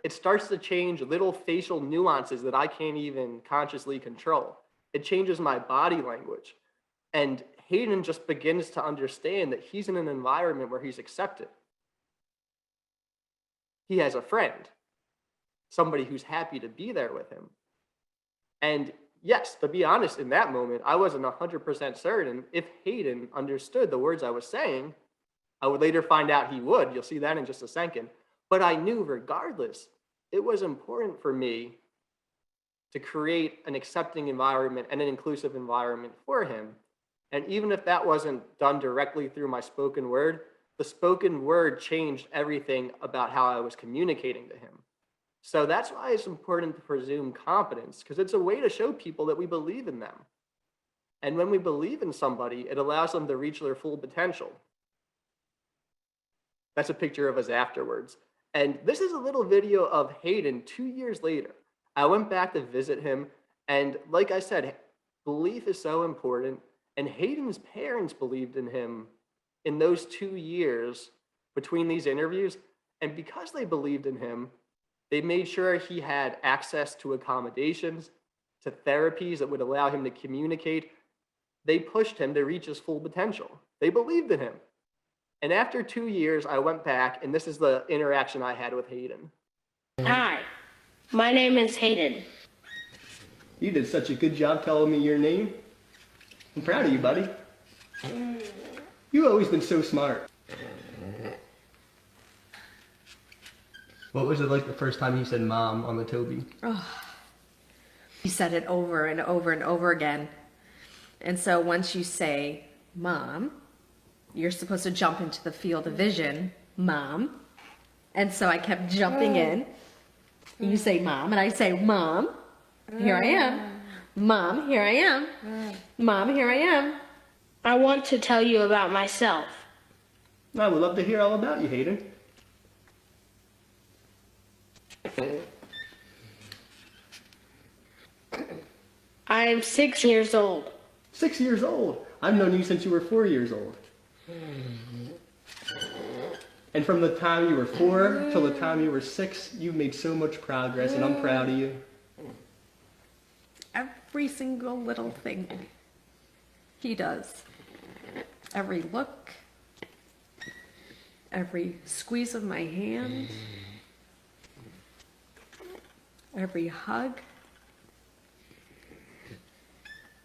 it starts to change little facial nuances that I can't even consciously control. It changes my body language. And Hayden just begins to understand that he's in an environment where he's accepted. He has a friend, somebody who's happy to be there with him. And yes, to be honest, in that moment, I wasn't 100% certain if Hayden understood the words I was saying. I would later find out he would. You'll see that in just a second. But I knew regardless, it was important for me to create an accepting environment and an inclusive environment for him. And even if that wasn't done directly through my spoken word, the spoken word changed everything about how I was communicating to him. So that's why it's important to presume competence, because it's a way to show people that we believe in them. And when we believe in somebody, it allows them to reach their full potential. That's a picture of us afterwards. And this is a little video of Hayden 2 years later. I went back to visit him, and like I said, belief is so important. And Hayden's parents believed in him in those 2 years between these interviews. And because they believed in him, they made sure he had access to accommodations, to therapies that would allow him to communicate. They pushed him to reach his full potential. They believed in him. And after 2 years, I went back, and this is the interaction I had with Hayden. Hi, my name is Hayden. You did such a good job telling me your name. I'm proud of you, buddy. You've always been so smart. What was it like the first time you said "Mom" on the Toby? He said it over and over and over again. And so once you say "Mom," you're supposed to jump into the field of vision, "Mom." And so I kept jumping in. You say "Mom," and I say "Mom, here I am. Mom, here I am. Mom, here I am." I want to tell you about myself. I would love to hear all about you, Hayden. I am 6 years old. 6 years old? I've known you since you were 4 years old. And from the time you were 4 till the time you were 6, you've made so much progress, and I'm proud of you. Every single little thing he does. Every look, every squeeze of my hand, every hug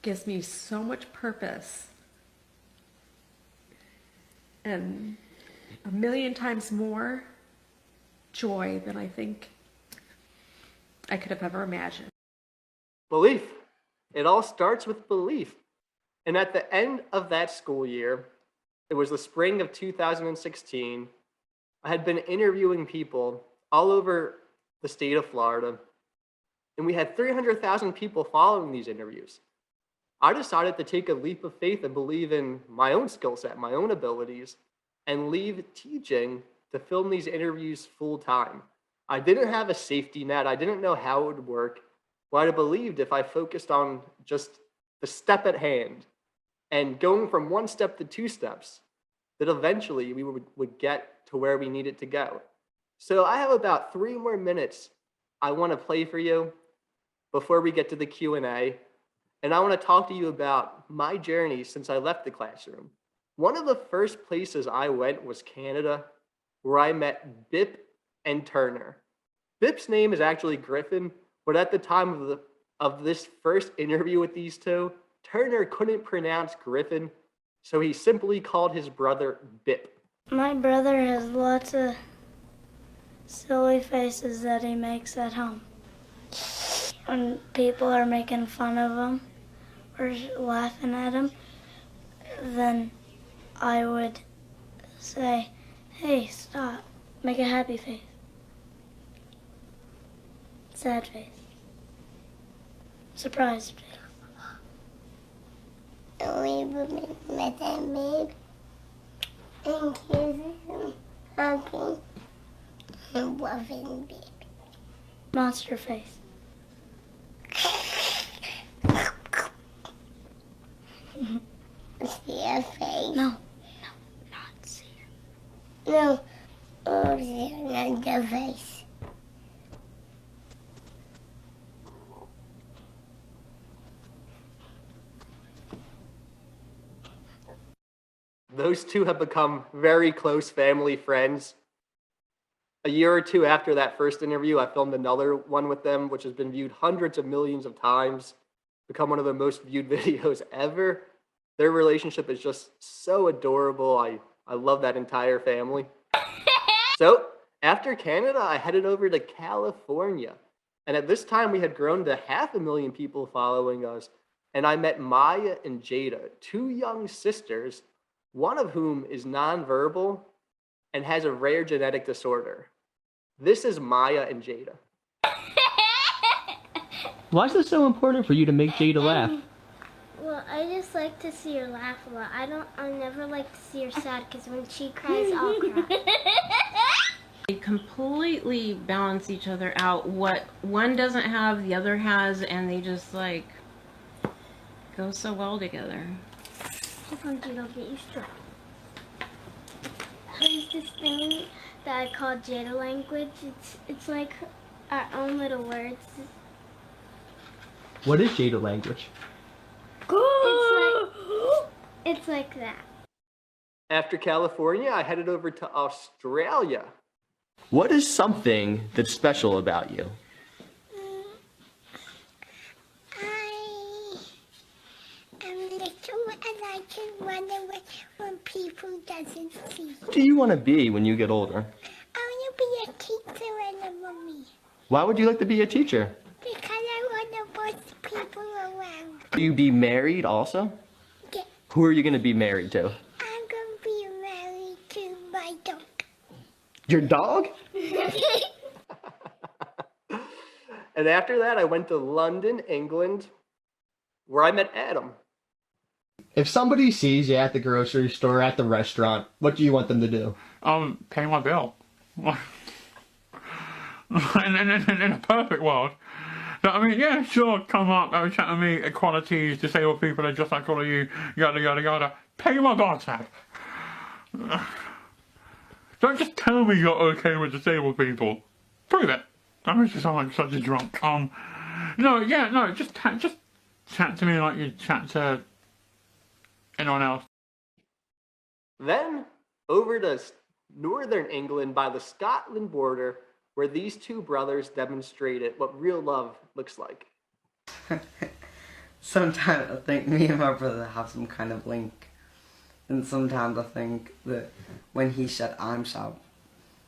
gives me so much purpose and a million times more joy than I think I could have ever imagined. Belief. It all starts with belief. And at the end of that school year, it was the spring of 2016, I had been interviewing people all over the state of Florida, and we had 300,000 people following these interviews. I decided to take a leap of faith and believe in my own skill set, my own abilities, and leave teaching to film these interviews full time. I didn't have a safety net. I didn't know how it would work, but I believed if I focused on just the step at hand and going from one step to two steps, that eventually we would get to where we needed to go. So I have about 3 more minutes I want to play for you before we get to the Q&A. And I want to talk to you about my journey since I left the classroom. One of the first places I went was Canada, where I met Bip and Turner. Bip's name is actually Griffin, but at the time of this first interview with these two, Turner couldn't pronounce Griffin, so he simply called his brother Bip. My brother has lots of silly faces that he makes at home. When people are making fun of him or laughing at him, then I would say, hey, stop, make a happy face. Sad face. Surprised face. We would met them big and kiss him, hugging, and loving big. Monster face. See your face? No, not see. No. Oh, see another face. Those two have become very close family friends. A year or two after that first interview, I filmed another one with them, which has been viewed hundreds of millions of times, become one of the most viewed videos ever. Their relationship is just so adorable. I love that entire family. So after Canada, I headed over to California. And at this time, we had grown to 500,000 people following us. And I met Maya and Jada, 2 young sisters, one of whom is nonverbal and has a rare genetic disorder. This is Maya and Jada. Why is it so important for you to make Jada laugh? Well, I just like to see her laugh a lot. I never like to see her sad because when she cries, I'll cry. They completely balance each other out. What one doesn't have, the other has, and they just like go so well together. Sometimes you don't get used to it. There's this thing that I call Jada language. It's like our own little words. What is Jada language? It's like that. After California, I headed over to Australia. What is something that's special about you? I'm little and I can run away when people doesn't see. What do you want to be when you get older? I want to be a teacher and a mommy. Why would you like to be a teacher? Because I want to boss people around. Will you be married also? Yeah. Who are you going to be married to? I'm going to be married to my dog. Your dog? And after that, I went to London, England, where I met Adam. If somebody sees you at the grocery store, at the restaurant, what do you want them to do? Pay my bill. in a perfect world. So, I mean, yeah, sure, come up, have a chat with me, equalities, disabled people are just like all of you, yada, yada, yada. Pay my bar tab. Don't just tell me you're okay with disabled people. Prove it. That makes you sound like such a drunk. Just chat to me like you chat to anyone else. Then over to northern England by the Scotland border, where these 2 brothers demonstrated what real love looks like. Sometimes I think me and my brother have some kind of link. And sometimes I think that when he said, I'm sad.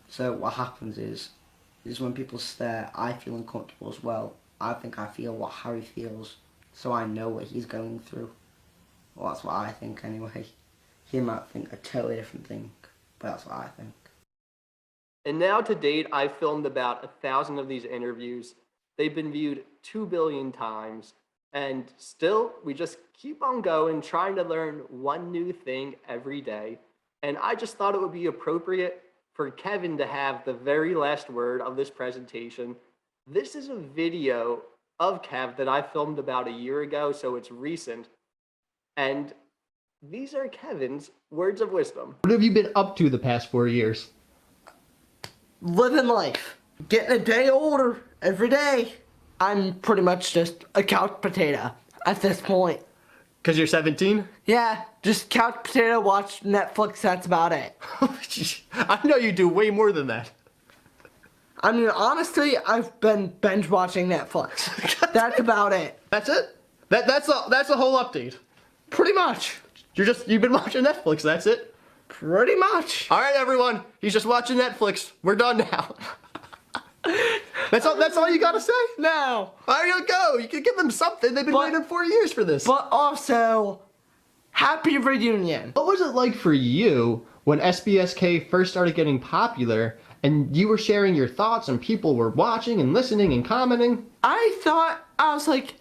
So what happens is when people stare, I feel uncomfortable as well. I think I feel what Harry feels, so I know what he's going through. Well, that's what I think anyway. He might think a totally different thing, but that's what I think. And now to date, I've filmed about 1,000 of these interviews, they've been viewed 2 billion times, and still we just keep on going, trying to learn one new thing every day. And I just thought it would be appropriate for Kevin to have the very last word of this presentation. This is a video of Kev that I filmed about a year ago, so it's recent. And these are Kevin's words of wisdom. What have you been up to the past 4 years? Living life. Getting a day older every day. I'm pretty much just a couch potato at this point. Because you're 17? Yeah, just couch potato, watch Netflix, that's about it. I know you do way more than that. I mean, honestly, I've been binge watching Netflix. That's about it. That's it? That's the whole update. Pretty much. You've been watching Netflix, that's it? Pretty much. All right, everyone. He's just watching Netflix. We're done now. That's all you gotta say? No. There you go. You can give them something. They've been waiting 4 years for this. But also, happy reunion. What was it like for you when SBSK first started getting popular and you were sharing your thoughts and people were watching and listening and commenting? I was like,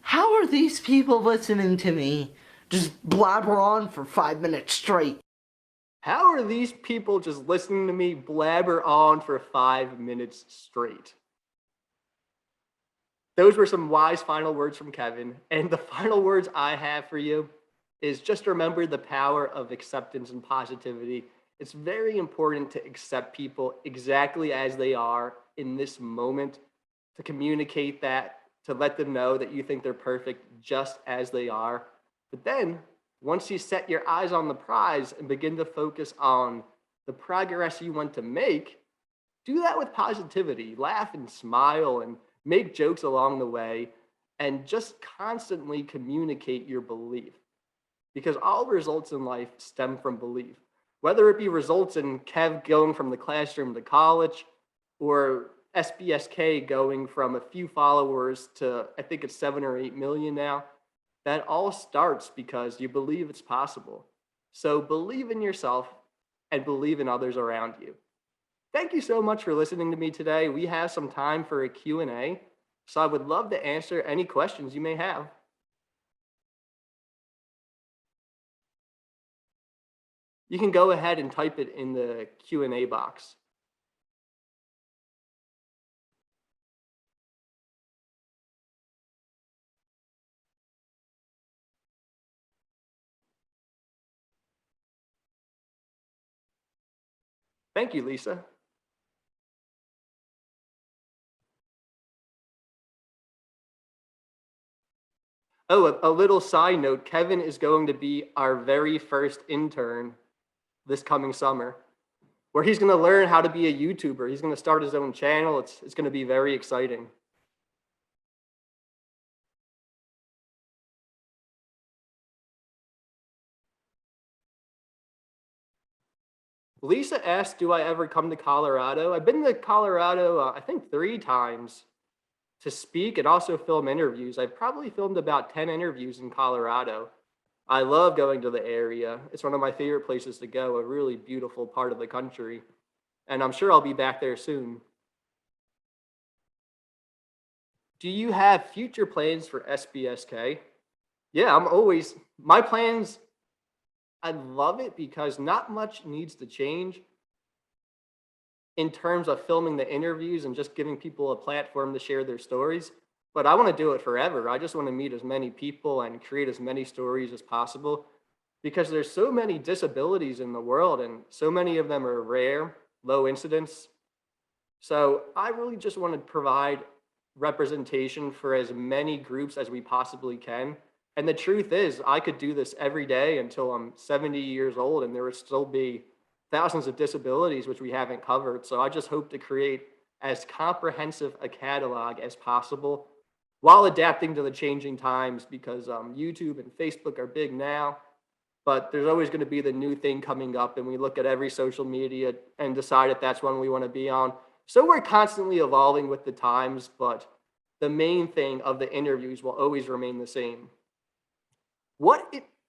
how are these people listening to me just blabber on for 5 minutes straight? How are these people just listening to me blabber on for 5 minutes straight? Those were some wise final words from Kevin. And the final words I have for you is just remember the power of acceptance and positivity. It's very important to accept people exactly as they are in this moment, to communicate that, to let them know that you think they're perfect just as they are. But then, once you set your eyes on the prize and begin to focus on the progress you want to make, do that with positivity. Laugh and smile and make jokes along the way, and just constantly communicate your belief. Because all results in life stem from belief. Whether it be results in Kev going from the classroom to college, or SBSK going from a few followers to, I think it's 7 or 8 million now, that all starts because you believe it's possible. So believe in yourself and believe in others around you. Thank you so much for listening to me today. We have some time for a Q&A, so I would love to answer any questions you may have. You can go ahead and type it in the Q&A box. Thank you, Lisa. Oh, a little side note, Kevin is going to be our very first intern this coming summer, where he's going to learn how to be a YouTuber. He's going to start his own channel. It's going to be very exciting. Lisa asked, do I ever come to Colorado? I've been to Colorado, I think 3 times to speak and also film interviews. I've probably filmed about 10 interviews in Colorado. I love going to the area. It's one of my favorite places to go, a really beautiful part of the country. And I'm sure I'll be back there soon. Do you have future plans for SBSK? Yeah, my plans, I love it because not much needs to change in terms of filming the interviews and just giving people a platform to share their stories. But I want to do it forever. I just want to meet as many people and create as many stories as possible because there's so many disabilities in the world and so many of them are rare, low incidence. So I really just want to provide representation for as many groups as we possibly can. And the truth is, I could do this every day until I'm 70 years old and there would still be thousands of disabilities which we haven't covered. So I just hope to create as comprehensive a catalog as possible while adapting to the changing times because YouTube and Facebook are big now, but there's always going to be the new thing coming up and we look at every social media and decide if that's one we want to be on. So we're constantly evolving with the times, but the main thing of the interviews will always remain the same.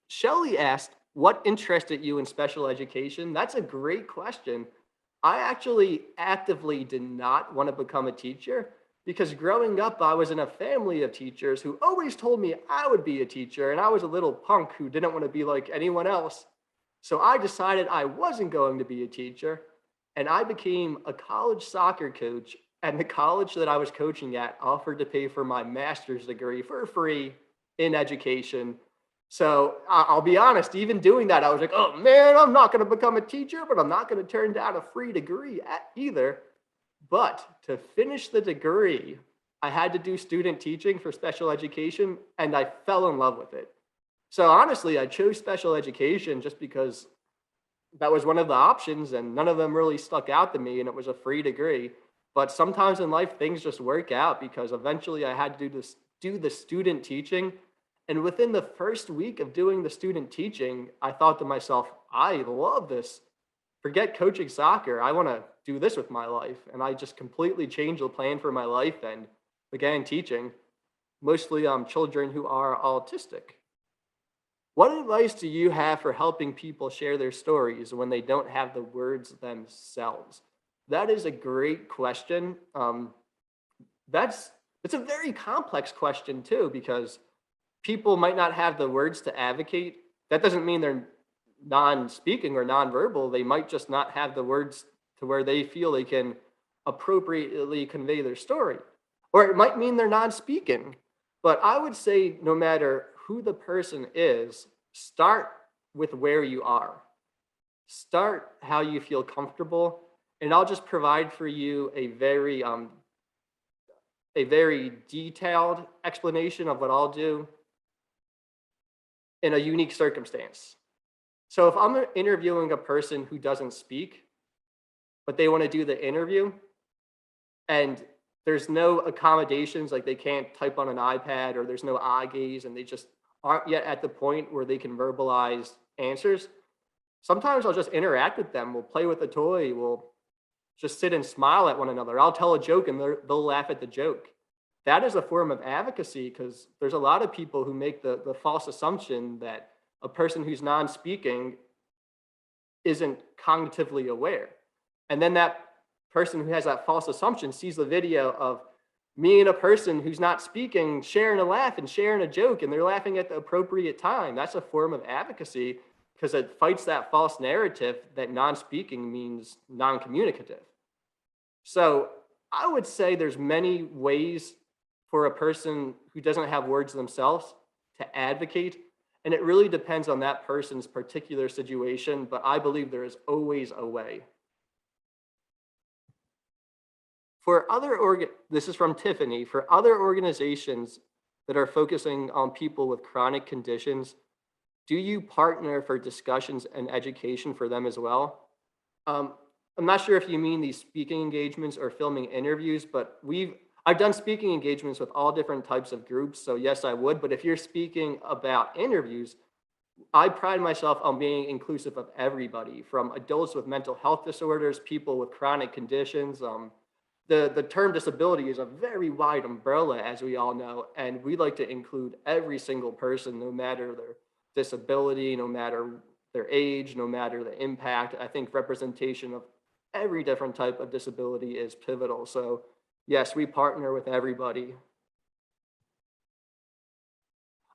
Shelly asked, what interested you in special education? That's a great question. I actually actively did not want to become a teacher, because growing up, I was in a family of teachers who always told me I would be a teacher, and I was a little punk who didn't want to be like anyone else. So I decided I wasn't going to be a teacher, and I became a college soccer coach, and the college that I was coaching at offered to pay for my master's degree for free in education. So I'll be honest, even doing that, I was like, oh man, I'm not going to become a teacher, but I'm not going to turn down a free degree either. But to finish the degree, I had to do student teaching for special education, and I fell in love with it. So honestly, I chose special education just because that was one of the options, and none of them really stuck out to me, and it was a free degree. But sometimes in life, things just work out because eventually I had to do the student teaching. And within the first week of doing the student teaching, I thought to myself, I love this. Forget coaching soccer. I want to do this with my life. And I just completely changed the plan for my life and began teaching, mostly children who are autistic. What advice do you have for helping people share their stories when they don't have the words themselves? That is a great question. It's a very complex question too, because people might not have the words to advocate. That doesn't mean they're non-speaking or non-verbal. They might just not have the words to where they feel they can appropriately convey their story. Or it might mean they're non-speaking. But I would say no matter who the person is, start with where you are. Start how you feel comfortable. And I'll just provide for you a very detailed explanation of what I'll do in a unique circumstance. So if I'm interviewing a person who doesn't speak, but they want to do the interview, and there's no accommodations, like they can't type on an iPad, or there's no eye gaze, and they just aren't yet at the point where they can verbalize answers, sometimes I'll just interact with them. We'll play with a toy. We'll just sit and smile at one another. I'll tell a joke and they'll laugh at the joke. That is a form of advocacy, because there's a lot of people who make the false assumption that a person who's non-speaking isn't cognitively aware. And then that person who has that false assumption sees the video of me and a person who's not speaking sharing a laugh and sharing a joke, and they're laughing at the appropriate time. That's a form of advocacy, because it fights that false narrative that non-speaking means non-communicative. So I would say there's many ways for a person who doesn't have words themselves to advocate, and it really depends on that person's particular situation, but I believe there is always a way. This is from Tiffany. For other organizations that are focusing on people with chronic conditions, do you partner for discussions and education for them as well? I'm not sure if you mean these speaking engagements or filming interviews, but I've done speaking engagements with all different types of groups, so yes, I would. But if you're speaking about interviews, I pride myself on being inclusive of everybody, from adults with mental health disorders, people with chronic conditions. The term disability is a very wide umbrella, as we all know, and we like to include every single person, no matter their disability, no matter their age, no matter the impact. I think representation of every different type of disability is pivotal. So yes, we partner with everybody.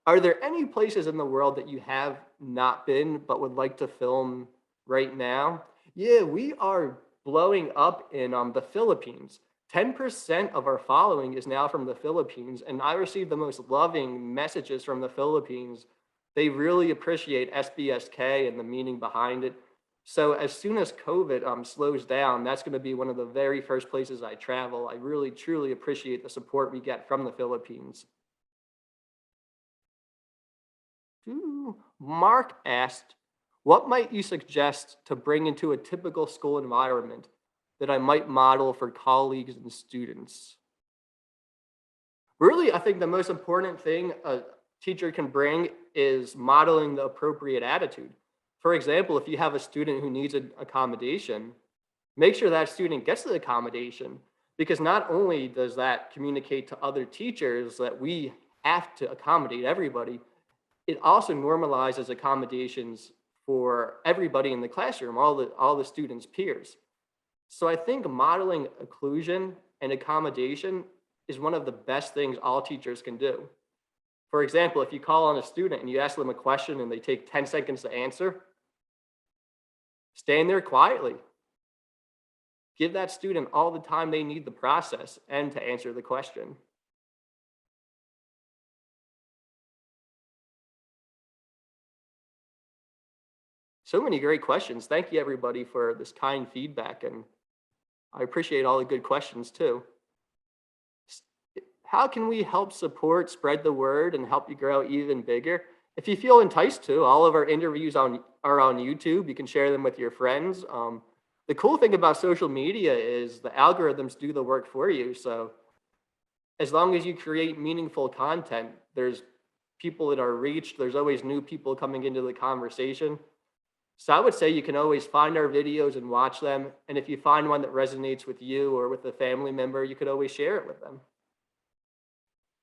Are there any places in the world that you have not been but would like to film right now? Yeah, we are blowing up in the Philippines. 10% of our following is now from the Philippines, and I receive the most loving messages from the Philippines. They really appreciate SBSK and the meaning behind it. So as soon as COVID slows down, that's going to be one of the very first places I travel. I really, truly appreciate the support we get from the Philippines. Mark asked, what might you suggest to bring into a typical school environment that I might model for colleagues and students? Really, I think the most important thing a teacher can bring is modeling the appropriate attitude. For example, if you have a student who needs an accommodation, make sure that student gets the accommodation, because not only does that communicate to other teachers that we have to accommodate everybody, it also normalizes accommodations for everybody in the classroom, all the students' peers. So I think modeling inclusion and accommodation is one of the best things all teachers can do. For example, if you call on a student and you ask them a question and they take 10 seconds to answer, stand there quietly. Give that student all the time they need to process and to answer the question. So many great questions. Thank you, everybody, for this kind feedback, and I appreciate all the good questions too. How can we help support, spread the word, and help you grow even bigger? If you feel enticed to, all of our interviews are on YouTube. You can share them with your friends. The cool thing about social media is the algorithms do the work for you. So as long as you create meaningful content, there's people that are reached. There's always new people coming into the conversation. So I would say you can always find our videos and watch them. And if you find one that resonates with you or with a family member, you could always share it with them.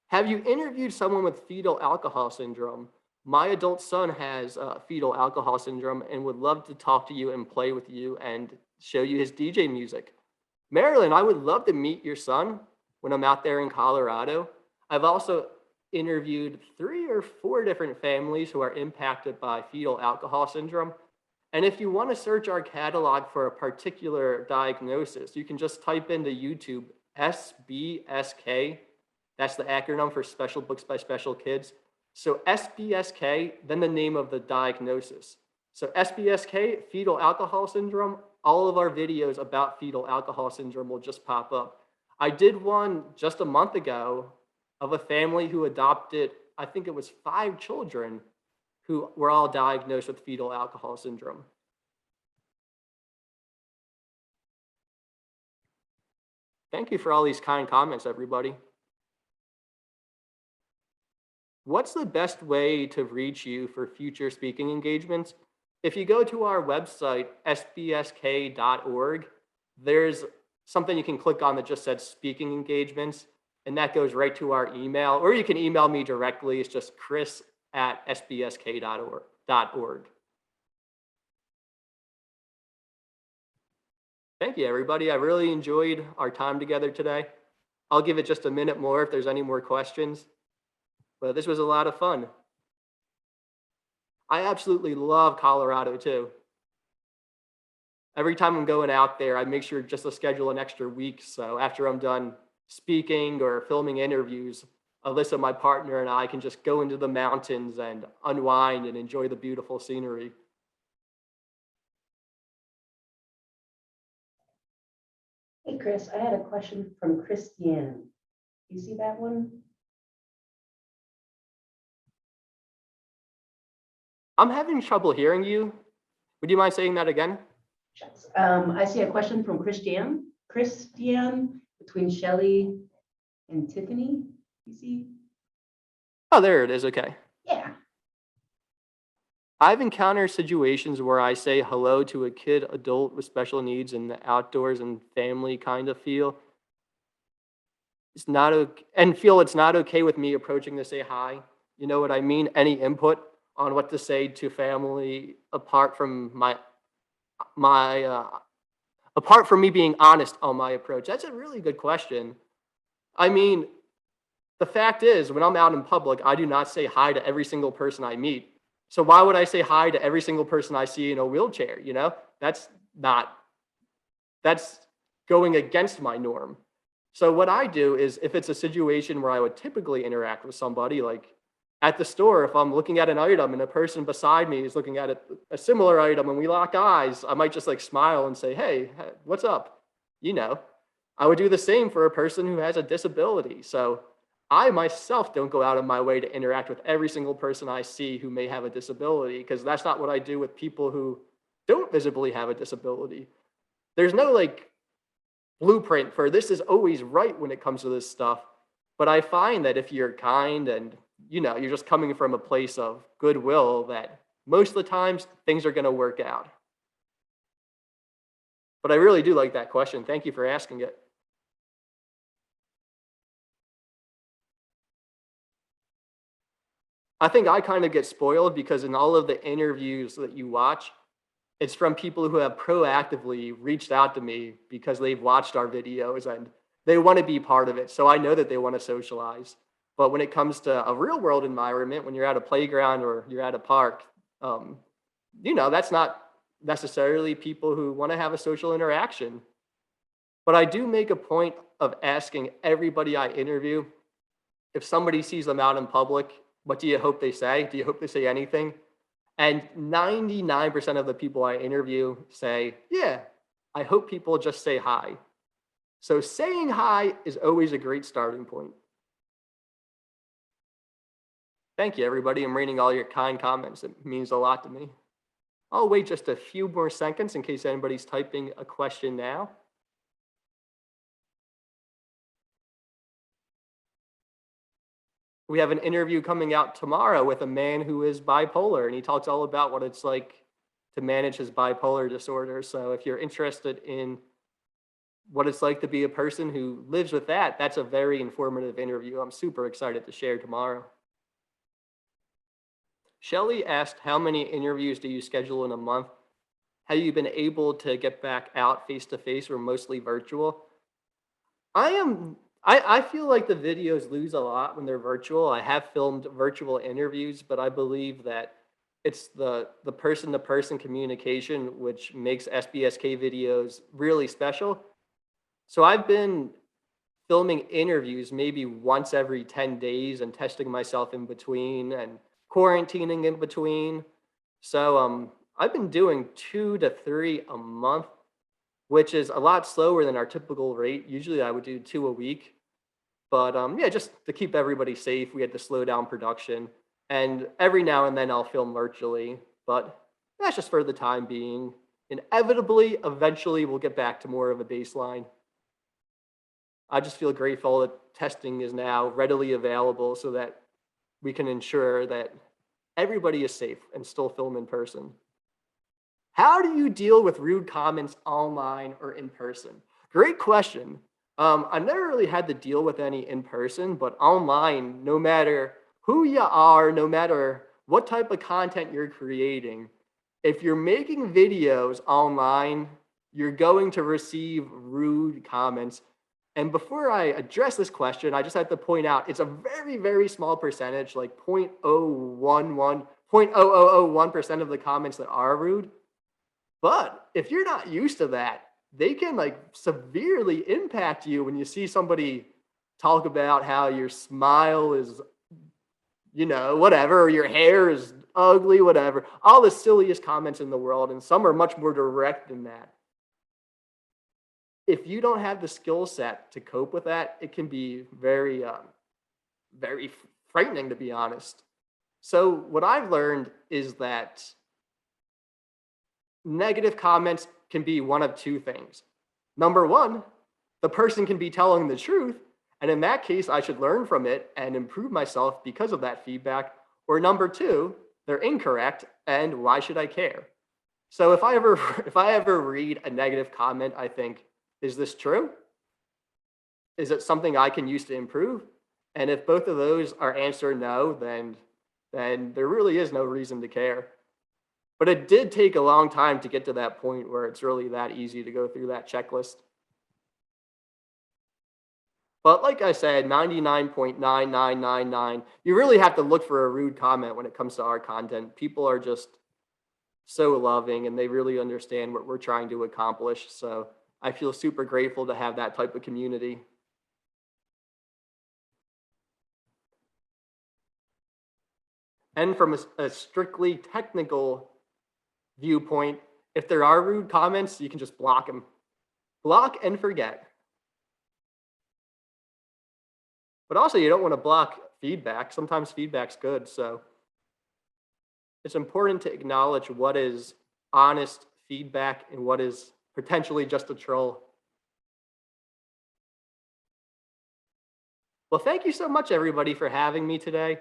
Have you interviewed someone with fetal alcohol syndrome? My adult son has fetal alcohol syndrome and would love to talk to you and play with you and show you his DJ music. Marilyn, I would love to meet your son when I'm out there in Colorado. I've also interviewed 3 or 4 different families who are impacted by fetal alcohol syndrome. And if you want to search our catalog for a particular diagnosis, you can just type into YouTube SBSK. That's the acronym for Special Books by Special Kids. So SBSK, then the name of the diagnosis. So SBSK, fetal alcohol syndrome, all of our videos about fetal alcohol syndrome will just pop up. I did one just a month ago of a family who adopted, I think it was 5 children who were all diagnosed with fetal alcohol syndrome. Thank you for all these kind comments, everybody. What's the best way to reach you for future speaking engagements? If you go to our website, sbsk.org, there's something you can click on that just says speaking engagements, and that goes right to our email, or you can email me directly. It's just chris@sbsk.org. Thank you, everybody. I really enjoyed our time together today. I'll give it just a minute more if there's any more questions. But this was a lot of fun. I absolutely love Colorado too. Every time I'm going out there, I make sure just to schedule an extra week. So after I'm done speaking or filming interviews, Alyssa, my partner, and I can just go into the mountains and unwind and enjoy the beautiful scenery. Hey, Chris, I had a question from Christiane. You see that one? I'm having trouble hearing you. Would you mind saying that again? I see a question from Christiane. Christiane, between Shelley and Tiffany. You see? Oh, there it is. Okay. Yeah. I've encountered situations where I say hello to a kid, adult with special needs in the outdoors and family kind of feel. It's not okay, and feel it's not okay with me approaching to say hi. You know what I mean? Any input on what to say to family apart from apart from me being honest on my approach? That's a really good question. I mean, the fact is, when I'm out in public, I do not say hi to every single person I meet. So why would I say hi to every single person I see in a wheelchair? You know, that's going against my norm. So what I do is, if it's a situation where I would typically interact with somebody, like at the store, if I'm looking at an item and a person beside me is looking at a similar item and we lock eyes, I might just like smile and say, hey, what's up? You know, I would do the same for a person who has a disability. So I myself don't go out of my way to interact with every single person I see who may have a disability, because that's not what I do with people who don't visibly have a disability. There's no like blueprint for this is always right when it comes to this stuff. But I find that if you're kind and you know, you're just coming from a place of goodwill, that most of the times things are going to work out. But I really do like that question. Thank you for asking it. I think I kind of get spoiled because in all of the interviews that you watch, it's from people who have proactively reached out to me because they've watched our videos and they want to be part of it. So I know that they want to socialize. But when it comes to a real world environment, when you're at a playground or you're at a park, that's not necessarily people who want to have a social interaction. But I do make a point of asking everybody I interview, if somebody sees them out in public, what do you hope they say? Do you hope they say anything? And 99% of the people I interview say, yeah, I hope people just say hi. So saying hi is always a great starting point. Thank you, everybody. I'm reading all your kind comments. It means a lot to me. I'll wait just a few more seconds in case anybody's typing a question now. We have an interview coming out tomorrow with a man who is bipolar, and he talks all about what it's like to manage his bipolar disorder. So if you're interested in what it's like to be a person who lives with that, that's a very informative interview. I'm super excited to share tomorrow. Shelly asked, how many interviews do you schedule in a month? Have you been able to get back out face-to-face or mostly virtual? I feel like the videos lose a lot when they're virtual. I have filmed virtual interviews, but I believe that it's the person-to-person communication which makes SBSK videos really special. So I've been filming interviews maybe once every 10 days and testing myself in between and quarantining in between. So I've been doing 2 to 3 a month, which is a lot slower than our typical rate. Usually I would do 2 a week. But yeah, just to keep everybody safe, we had to slow down production. And every now and then I'll film virtually, but that's just for the time being. Inevitably, eventually we'll get back to more of a baseline. I just feel grateful that testing is now readily available so that we can ensure that everybody is safe and still film in person. How do you deal with rude comments online or in person? Great question. I never really had to deal with any in person, but online, no matter who you are, no matter what type of content you're creating, if you're making videos online, you're going to receive rude comments. And before I address this question, I just have to point out it's a very, very small percentage, like 0.0001% of the comments that are rude. But if you're not used to that, they can like severely impact you when you see somebody talk about how your smile is, whatever, or your hair is ugly, whatever. All the silliest comments in the world, and some are much more direct than that. If you don't have the skill set to cope with that, it can be very, very frightening, to be honest. So what I've learned is that negative comments can be one of two things. Number one, the person can be telling the truth, and in that case, I should learn from it and improve myself because of that feedback. Or number two, they're incorrect, and why should I care? So if I ever read a negative comment, I think, is this true? Is it something I can use to improve? And if both of those are answered no, then there really is no reason to care. But it did take a long time to get to that point where it's really that easy to go through that checklist. But like I said, 99.9999, you really have to look for a rude comment when it comes to our content. People are just so loving and they really understand what we're trying to accomplish. So I feel super grateful to have that type of community. And from a strictly technical viewpoint, if there are rude comments, you can just block them. Block and forget. But also, you don't want to block feedback. Sometimes feedback's good. So it's important to acknowledge what is honest feedback and what is potentially just a troll. Well, thank you so much, everybody, for having me today.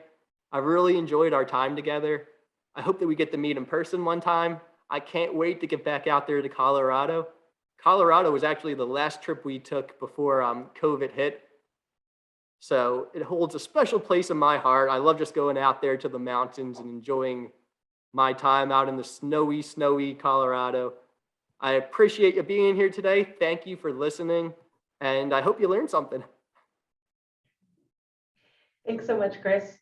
I really enjoyed our time together. I hope that we get to meet in person one time. I can't wait to get back out there to Colorado. Colorado was actually the last trip we took before COVID hit. So it holds a special place in my heart. I love just going out there to the mountains and enjoying my time out in the snowy Colorado. I appreciate you being here today. Thank you for listening. and I hope you learned something. Thanks so much, Chris.